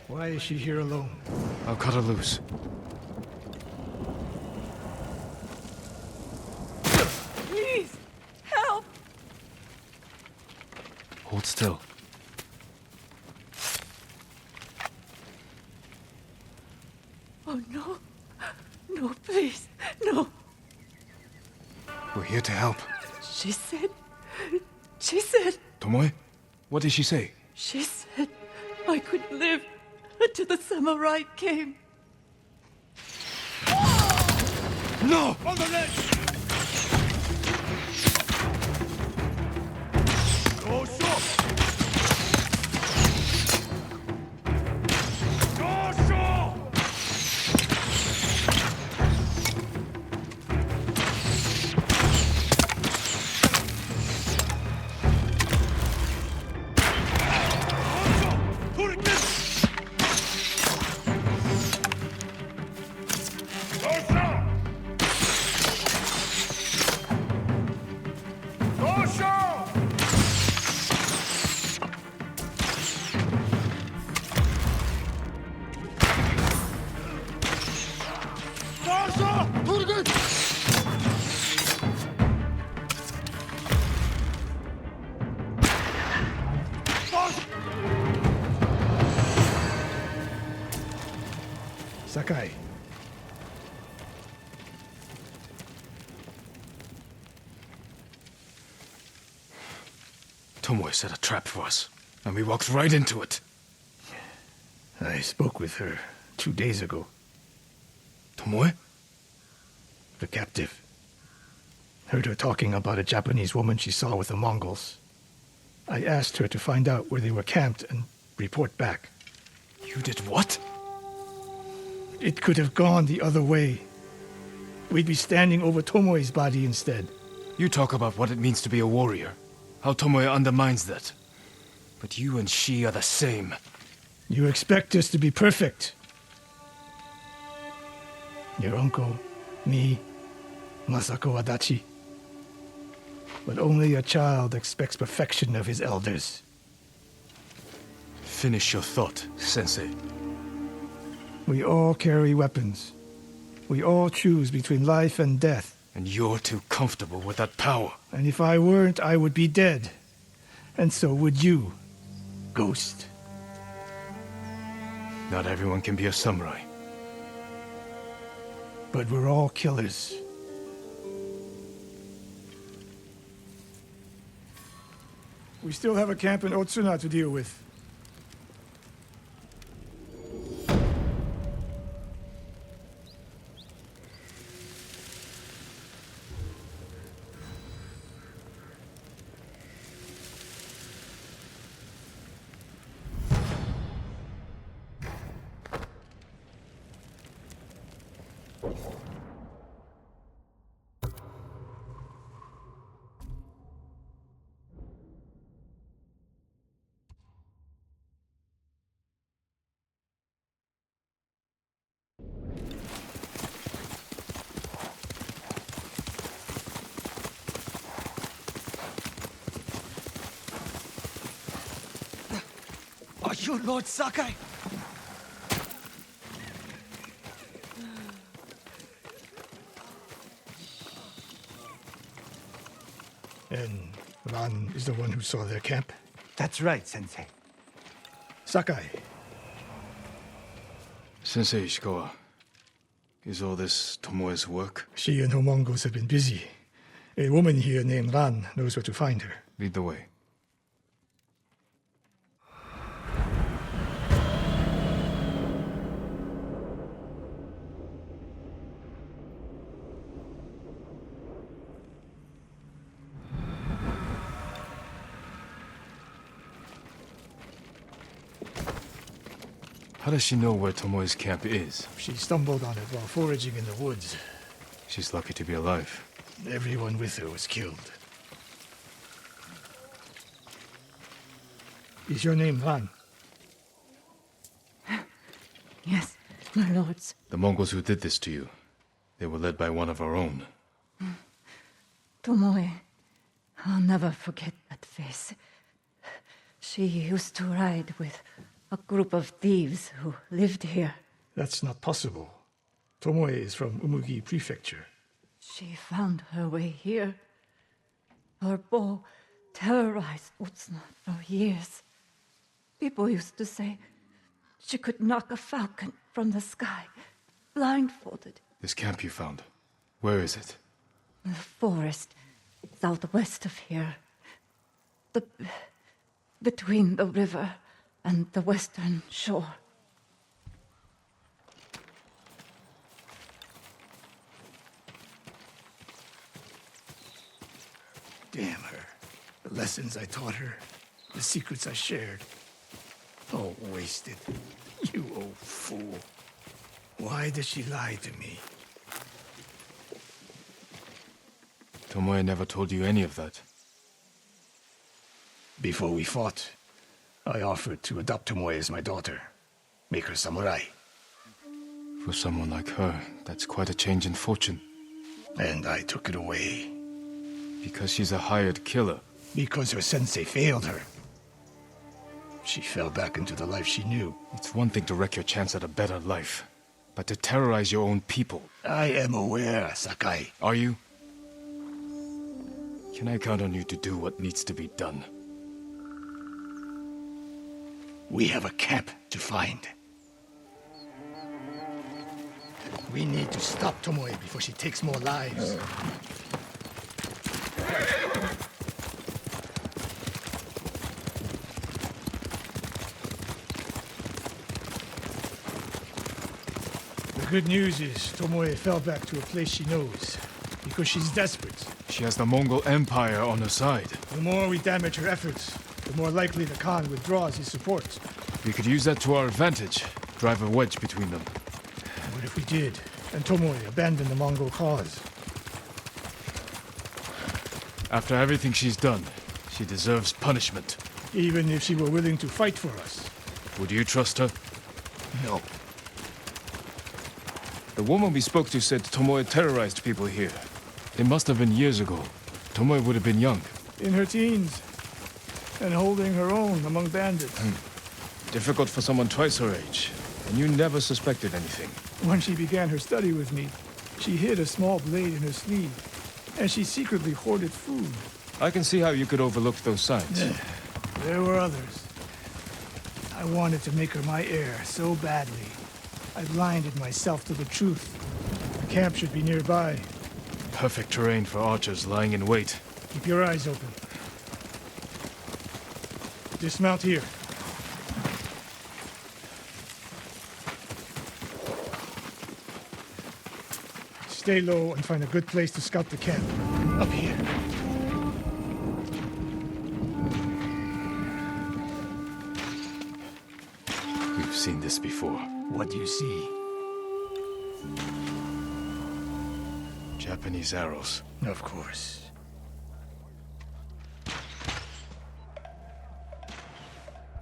Why is she here alone? I'll cut her loose. Please, help! Hold still. Oh no. No, please, no. We're here to help. She said... Tomoe? What did she say? She said I could live until the samurai came. No! On the ledge! Go short! Go short! Sakai. Tomoe set a trap for us, and we walked right into it. I spoke with her 2 days ago. Tomoe? The captive. Heard her talking about a Japanese woman she saw with the Mongols. I asked her to find out where they were camped and report back. You did what? It could have gone the other way. We'd be standing over Tomoe's body instead. You talk about what it means to be a warrior. How Tomoe undermines that. But you and she are the same. You expect us to be perfect. Your uncle, me, Masako Adachi. But only a child expects perfection of his elders. Finish your thought, Sensei. We all carry weapons. We all choose between life and death. And you're too comfortable with that power. And if I weren't, I would be dead. And so would you, Ghost. Not everyone can be a samurai. But we're all killers. We still have a camp in Otsuna to deal with. Are you Lord Sakai? And Ran is the one who saw their camp? That's right, Sensei. Sakai. Sensei Ishikawa, is all this Tomoe's work? She and her Mongols have been busy. A woman here named Ran knows where to find her. Lead the way. How does she know where Tomoe's camp is? She stumbled on it while foraging in the woods. She's lucky to be alive. Everyone with her was killed. Is your name Ran? Yes, my lords. The Mongols who did this to you, they were led by one of our own. Tomoe. I'll never forget that face. She used to ride with a group of thieves who lived here. That's not possible. Tomoe is from Umugi Prefecture. She found her way here. Her bow terrorized Utsuna for years. People used to say she could knock a falcon from the sky, blindfolded. This camp you found, where is it? The forest southwest of here. Between the river and the western shore. Damn her. The lessons I taught her, the secrets I shared. All wasted. You old fool. Why did she lie to me? Tomoe never told you any of that. Before we fought, I offered to adopt Tomoe as my daughter. Make her samurai. For someone like her, that's quite a change in fortune. And I took it away. Because she's a hired killer. Because her sensei failed her. She fell back into the life she knew. It's one thing to wreck your chance at a better life, but to terrorize your own people. I am aware, Sakai. Are you? Can I count on you to do what needs to be done? We have a camp to find. We need to stop Tomoe before she takes more lives. The good news is Tomoe fell back to a place she knows, because she's desperate. She has the Mongol Empire on her side. The more we damage her efforts, the more likely the Khan withdraws his support. We We could use that to our advantage. Drive a wedge between them. What if we did, and Tomoe abandoned the Mongol cause? After everything she's done, she deserves punishment. Even if she were willing to fight for us? Would you trust her? No. The woman we spoke to said Tomoe terrorized people here. It must have been years ago. Tomoe would have been young. In her teens, and holding her own among bandits. Difficult for someone twice her age. And you never suspected anything. When she began her study with me, she hid a small blade in her sleeve, and she secretly hoarded food. I can see how you could overlook those signs. There were others. I wanted to make her my heir so badly. I blinded myself to the truth. The camp should be nearby. Perfect terrain for archers lying in wait. Keep your eyes open. Dismount here. Stay low and find a good place to scout the camp. Up here. We've seen this before. What do you see? Japanese arrows. Of course.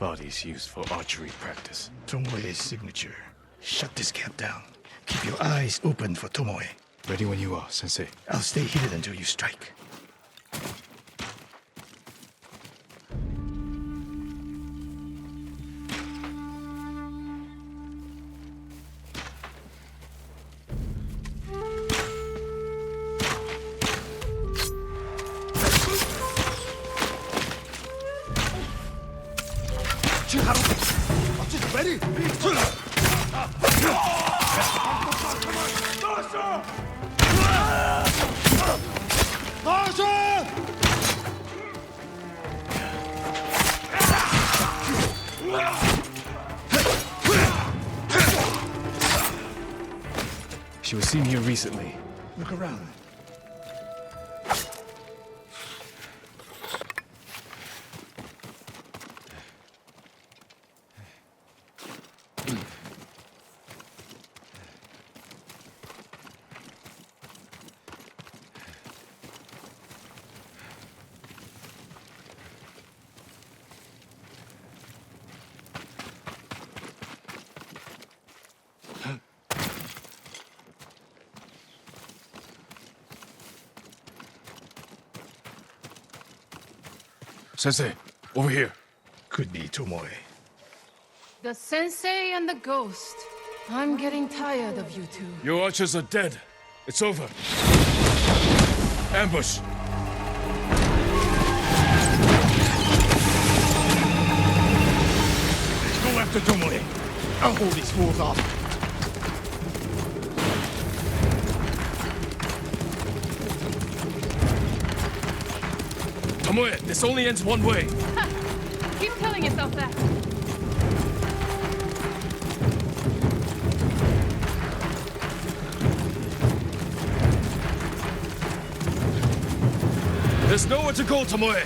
Bodies used for archery practice. Tomoe's signature. Shut this camp down. Keep your eyes open for Tomoe. Ready when you are, Sensei. I'll stay hidden until you strike. She was seen here recently. Look around. Sensei, over here. Could be Tomoe. The sensei and the ghost. I'm getting tired of you two. Your archers are dead. It's over. Ambush! Go after Tomoe. I'll hold these fools off. Tomoe, this only ends one way. Keep telling yourself that. There's nowhere to go, Tomoe.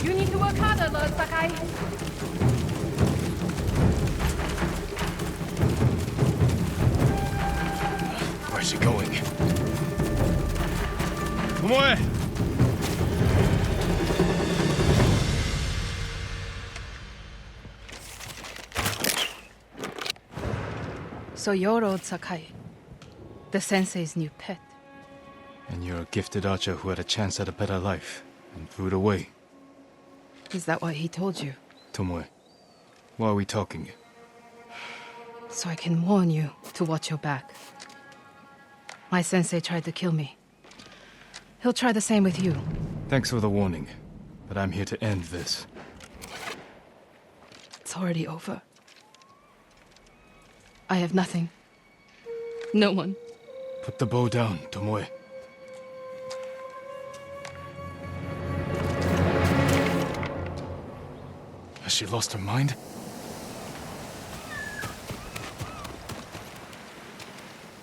You need to work harder, Lord Sakai. Where's she going? Tomoe! So you're Lord Sakai, the sensei's new pet. And you're a gifted archer who had a chance at a better life and threw it away. Is that what he told you? Tomoe, why are we talking? So I can warn you to watch your back. My sensei tried to kill me. He'll try the same with you. Thanks for the warning, but I'm here to end this. It's already over. I have nothing. No one. Put the bow down, Tomoe. Has she lost her mind?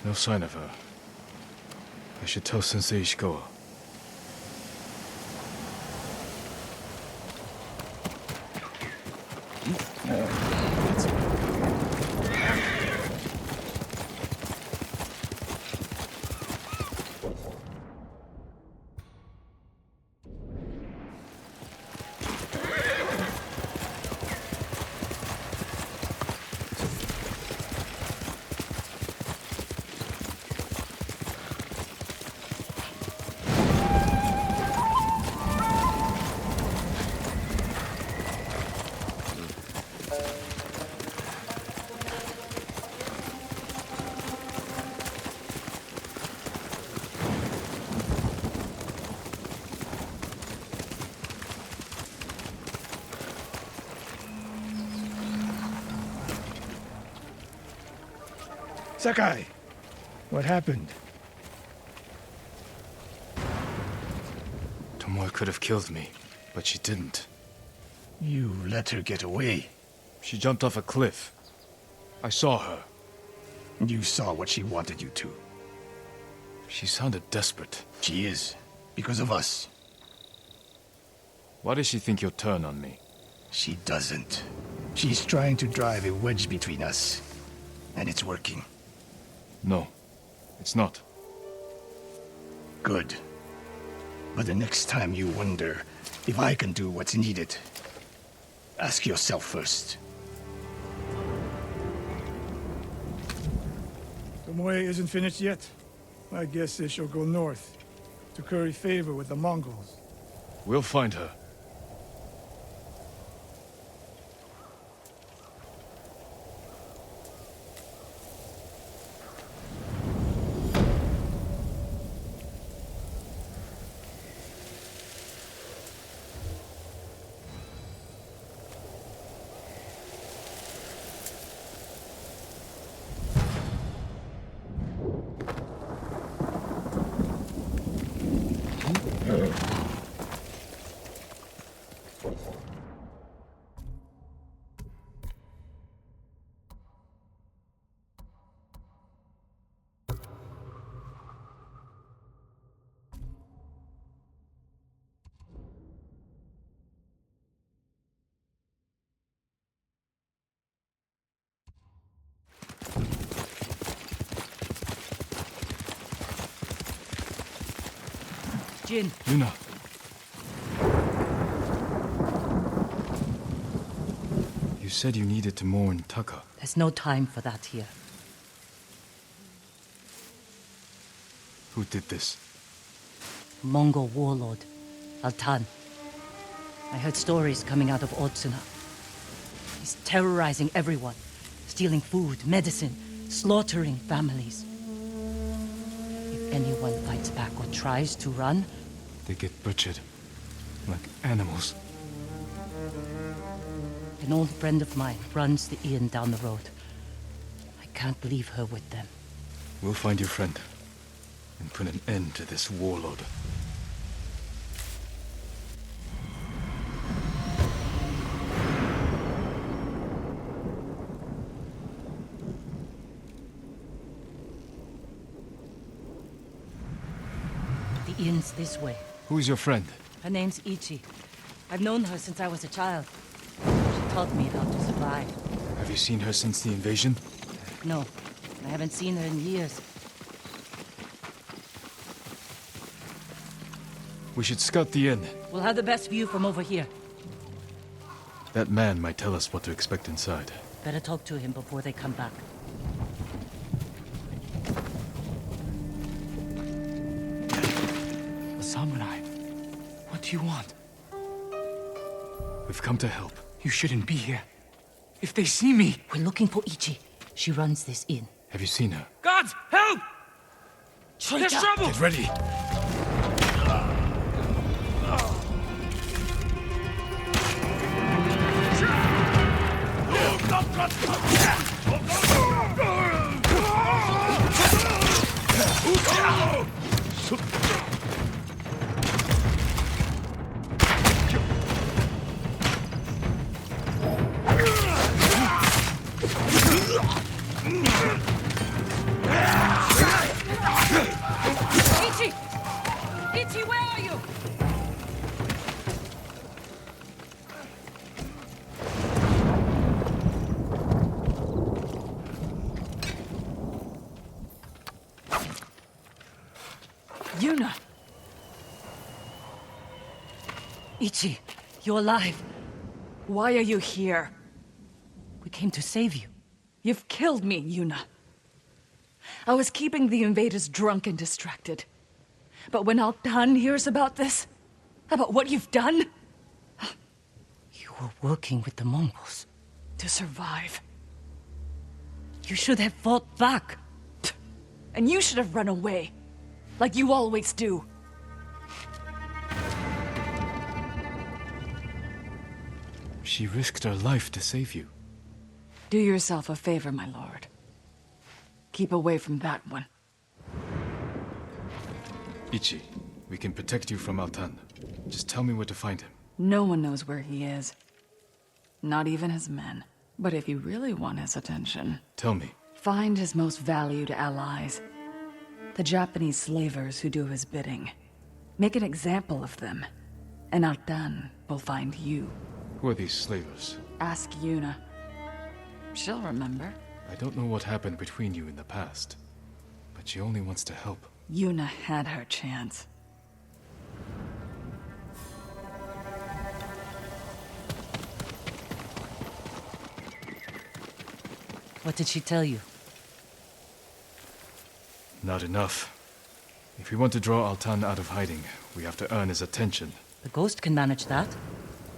No sign of her. I should tell Sensei Ishikawa. Sakai, what happened? Tomoe could have killed me, but she didn't. You let her get away. She jumped off a cliff. I saw her. You saw what she wanted you to. She sounded desperate. She is, because of us. Why does she think you'll turn on me? She doesn't. She's trying to drive a wedge between us. And it's working. No, it's not. Good. But the next time you wonder if I can do what's needed, ask yourself first. Tomoe isn't finished yet. I guess she'll go north to curry favor with the Mongols. We'll find her. Jin. Yuna. You said you needed to mourn Taka. There's no time for that here. Who did this? Mongol warlord, Altan. I heard stories coming out of Otsuna. He's terrorizing everyone, stealing food, medicine, slaughtering families. If anyone fights back or tries to run, They get butchered. Like animals. an old friend of mine runs the inn down the road. I can't leave her with them. We'll find your friend. And put an end to this warlord. The inn's this way. Who is your friend? Her name's Ichi. I've known her since I was a child. She taught me how to survive. Have you seen her since the invasion? No, I haven't seen her in years. We should scout the inn. We'll have the best view from over here. That man might tell us what to expect inside. Better talk to him before they come back. A samurai. What do you want? We've come to help. You shouldn't be here. If they see me... We're looking for Ichi. She runs this inn. Have you seen her? Gods, help! There's trouble! Get ready! Ichi! Ichi, you're alive. Why are you here? We came to save you. You've killed me, Yuna. I was keeping the invaders drunk and distracted. But when Altan hears about this, about what you've done... You were working with the Mongols. To survive. You should have fought back. And you should have run away. Like you always do. She risked her life to save you. Do yourself a favor, my lord. Keep away from that one. Ichi, we can protect you from Altan. Just tell me where to find him. No one knows where he is. Not even his men. But if you really want his attention... Tell me. Find his most valued allies. The Japanese slavers who do his bidding. Make an example of them. And Altan will find you. Who are these slavers? Ask Yuna. She'll remember. I don't know what happened between you in the past. But she only wants to help. Yuna had her chance. What did she tell you? Not enough. If we want to draw Altan out of hiding, we have to earn his attention. The ghost can manage that.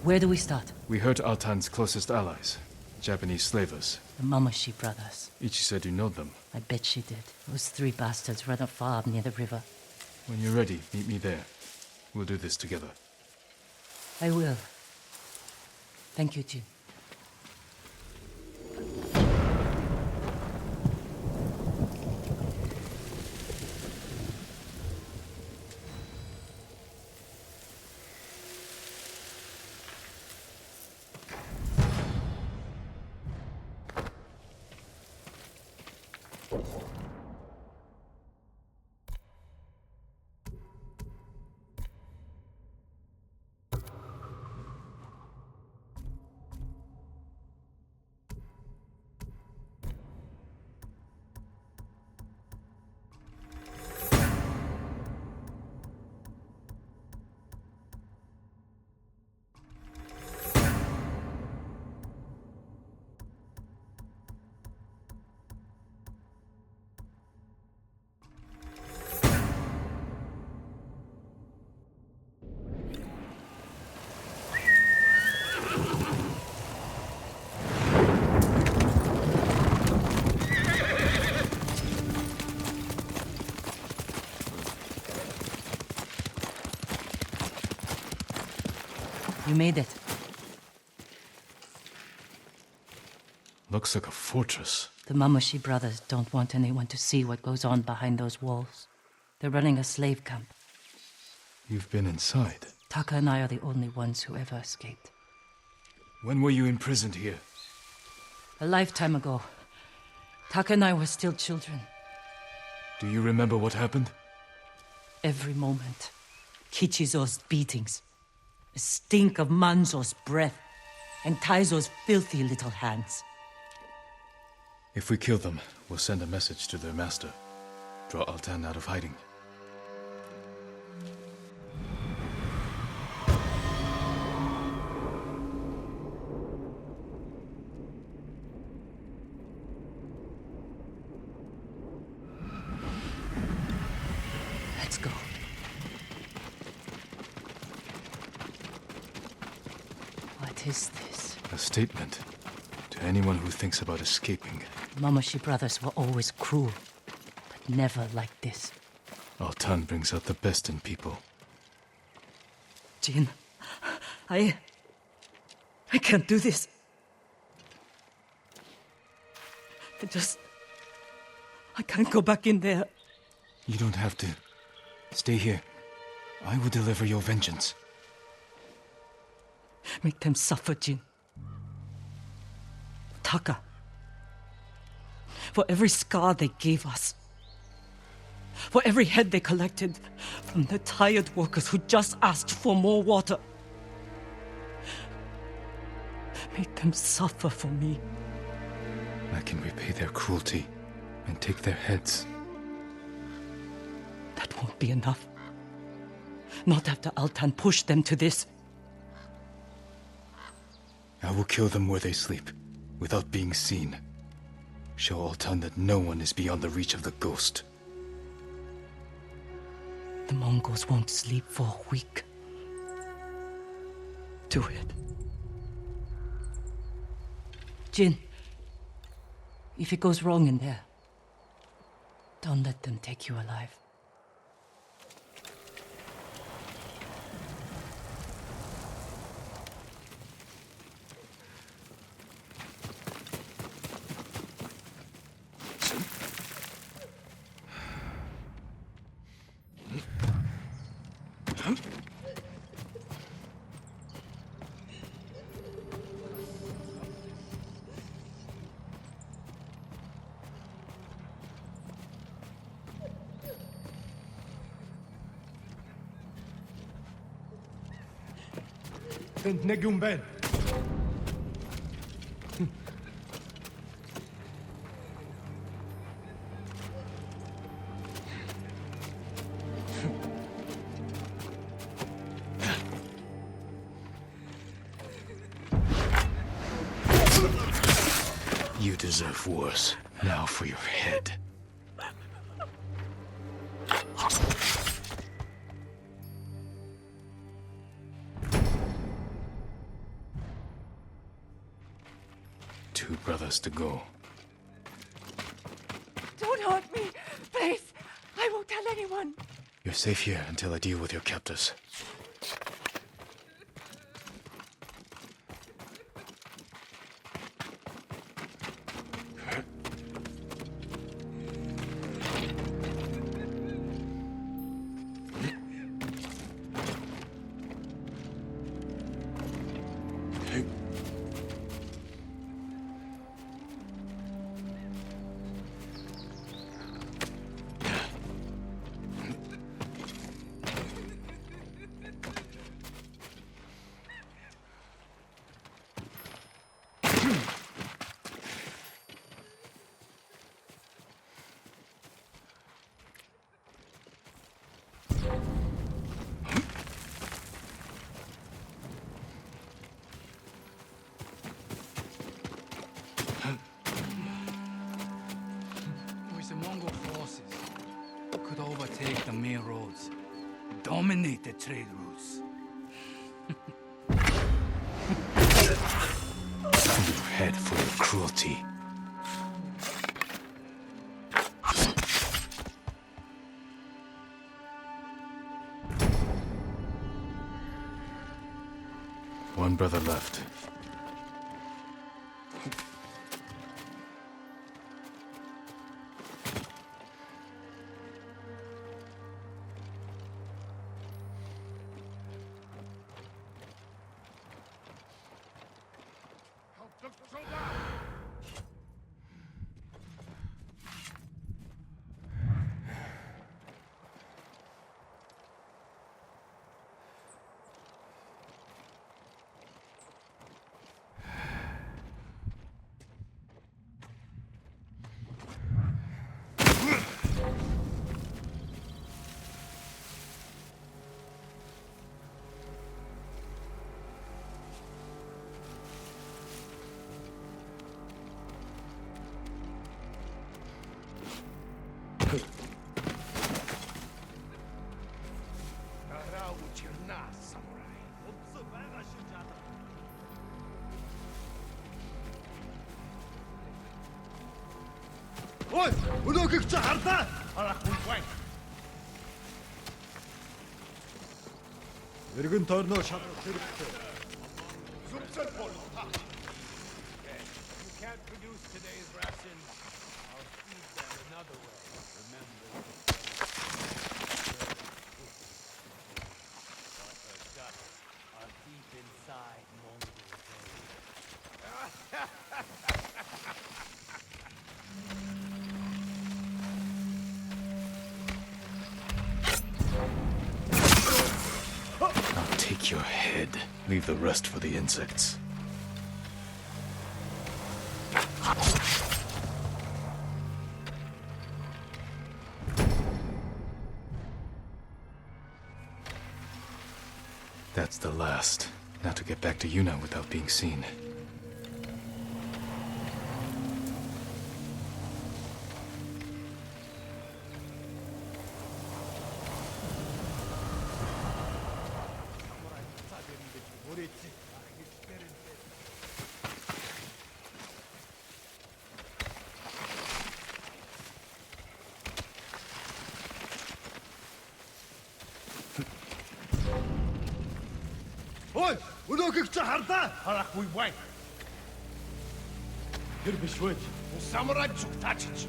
Where do we start? We hurt Altan's closest allies, Japanese slavers. The Mamoshi brothers. Ichi said you know them. I bet she did. Those three bastards run a farm near the river. When you're ready, meet me there. We'll do this together. I will. Thank you, Jin. You made it. Looks like a fortress. The Mamoshi brothers don't want anyone to see what goes on behind those walls. They're running a slave camp. You've been inside. Taka and I are the only ones who ever escaped. When were you imprisoned here? A lifetime ago. Taka and I were still children. Do you remember what happened? Every moment. Kichizo's beatings. The stink of Manzo's breath. And Taizo's filthy little hands. If we kill them, we'll send a message to their master. Draw Altan out of hiding. Let's go. What is this? A statement to anyone who thinks about escaping. Mamoshi brothers were always cruel, but never like this. Altan brings out the best in people. Jin, I can't do this. I can't go back in there. You don't have to. Stay here. I will deliver your vengeance. Make them suffer, Jin. Taka. For every scar they gave us. For every head they collected from the tired workers who just asked for more water. Make them suffer for me. I can repay their cruelty and take their heads. That won't be enough. Not after Altan pushed them to this. I will kill them where they sleep, without being seen. Show Altan that no one is beyond the reach of the ghost. The Mongols won't sleep for a week. Do it. Jin, if it goes wrong in there, don't let them take you alive. Negumben. You deserve worse. Now for your head. Two brothers to go. Don't hurt me, please. I won't tell anyone. You're safe here until I deal with your captors. Wish the Mongol forces could overtake the main roads, dominate the trade routes. Your head for your cruelty. One brother left. Ой, өнөөгч чи харлаа. Харахгүй бай. Эргэн тойрноо шалгах хэрэгтэй. Зүгцэл болоо. You can't produce today's ration. I'll feed them another way. Remember. Our guts are deep inside Mongol I'll take your head. Leave the rest for the insects. That's the last. Now to get back to Yuna without being seen. Lugik Jaharda, Harakui Wang. Hirbishwit. Samurai Tsuktachi.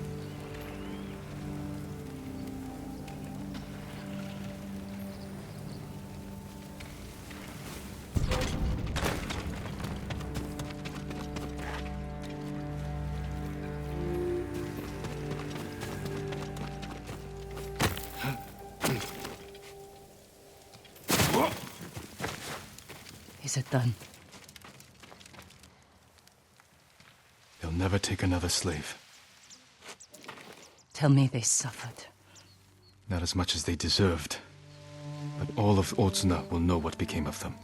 Is it done? They'll never take another slave. Tell me they suffered. Not as much as they deserved. But all of Otsuna will know what became of them.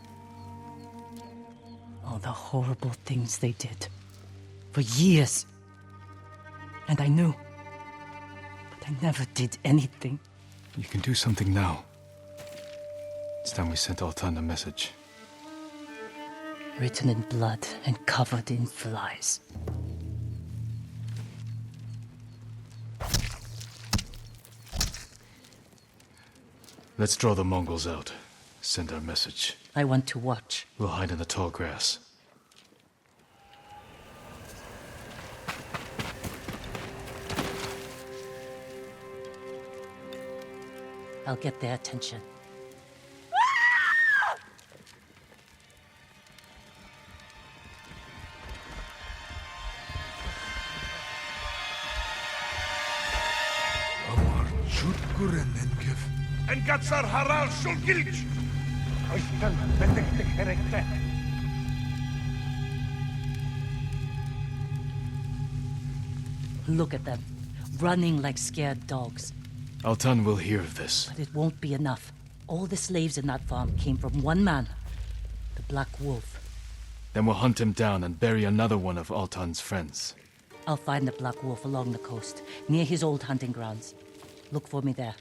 All the horrible things they did. For years. And I knew. But I never did anything. You can do something now. It's time we sent Altan a message. Written in blood and covered in flies. Let's draw the Mongols out. Send our message. I want to watch. We'll hide in the tall grass. I'll get their attention. Amar Chutkuren Enkef. En Gatsar Haral Shulgilch. Look at them, running like scared dogs. Altan will hear of this. But it won't be enough. All the slaves in that farm came from one man, the Black Wolf. Then we'll hunt him down and bury another one of Altan's friends. I'll find the Black Wolf along the coast, near his old hunting grounds. Look for me there.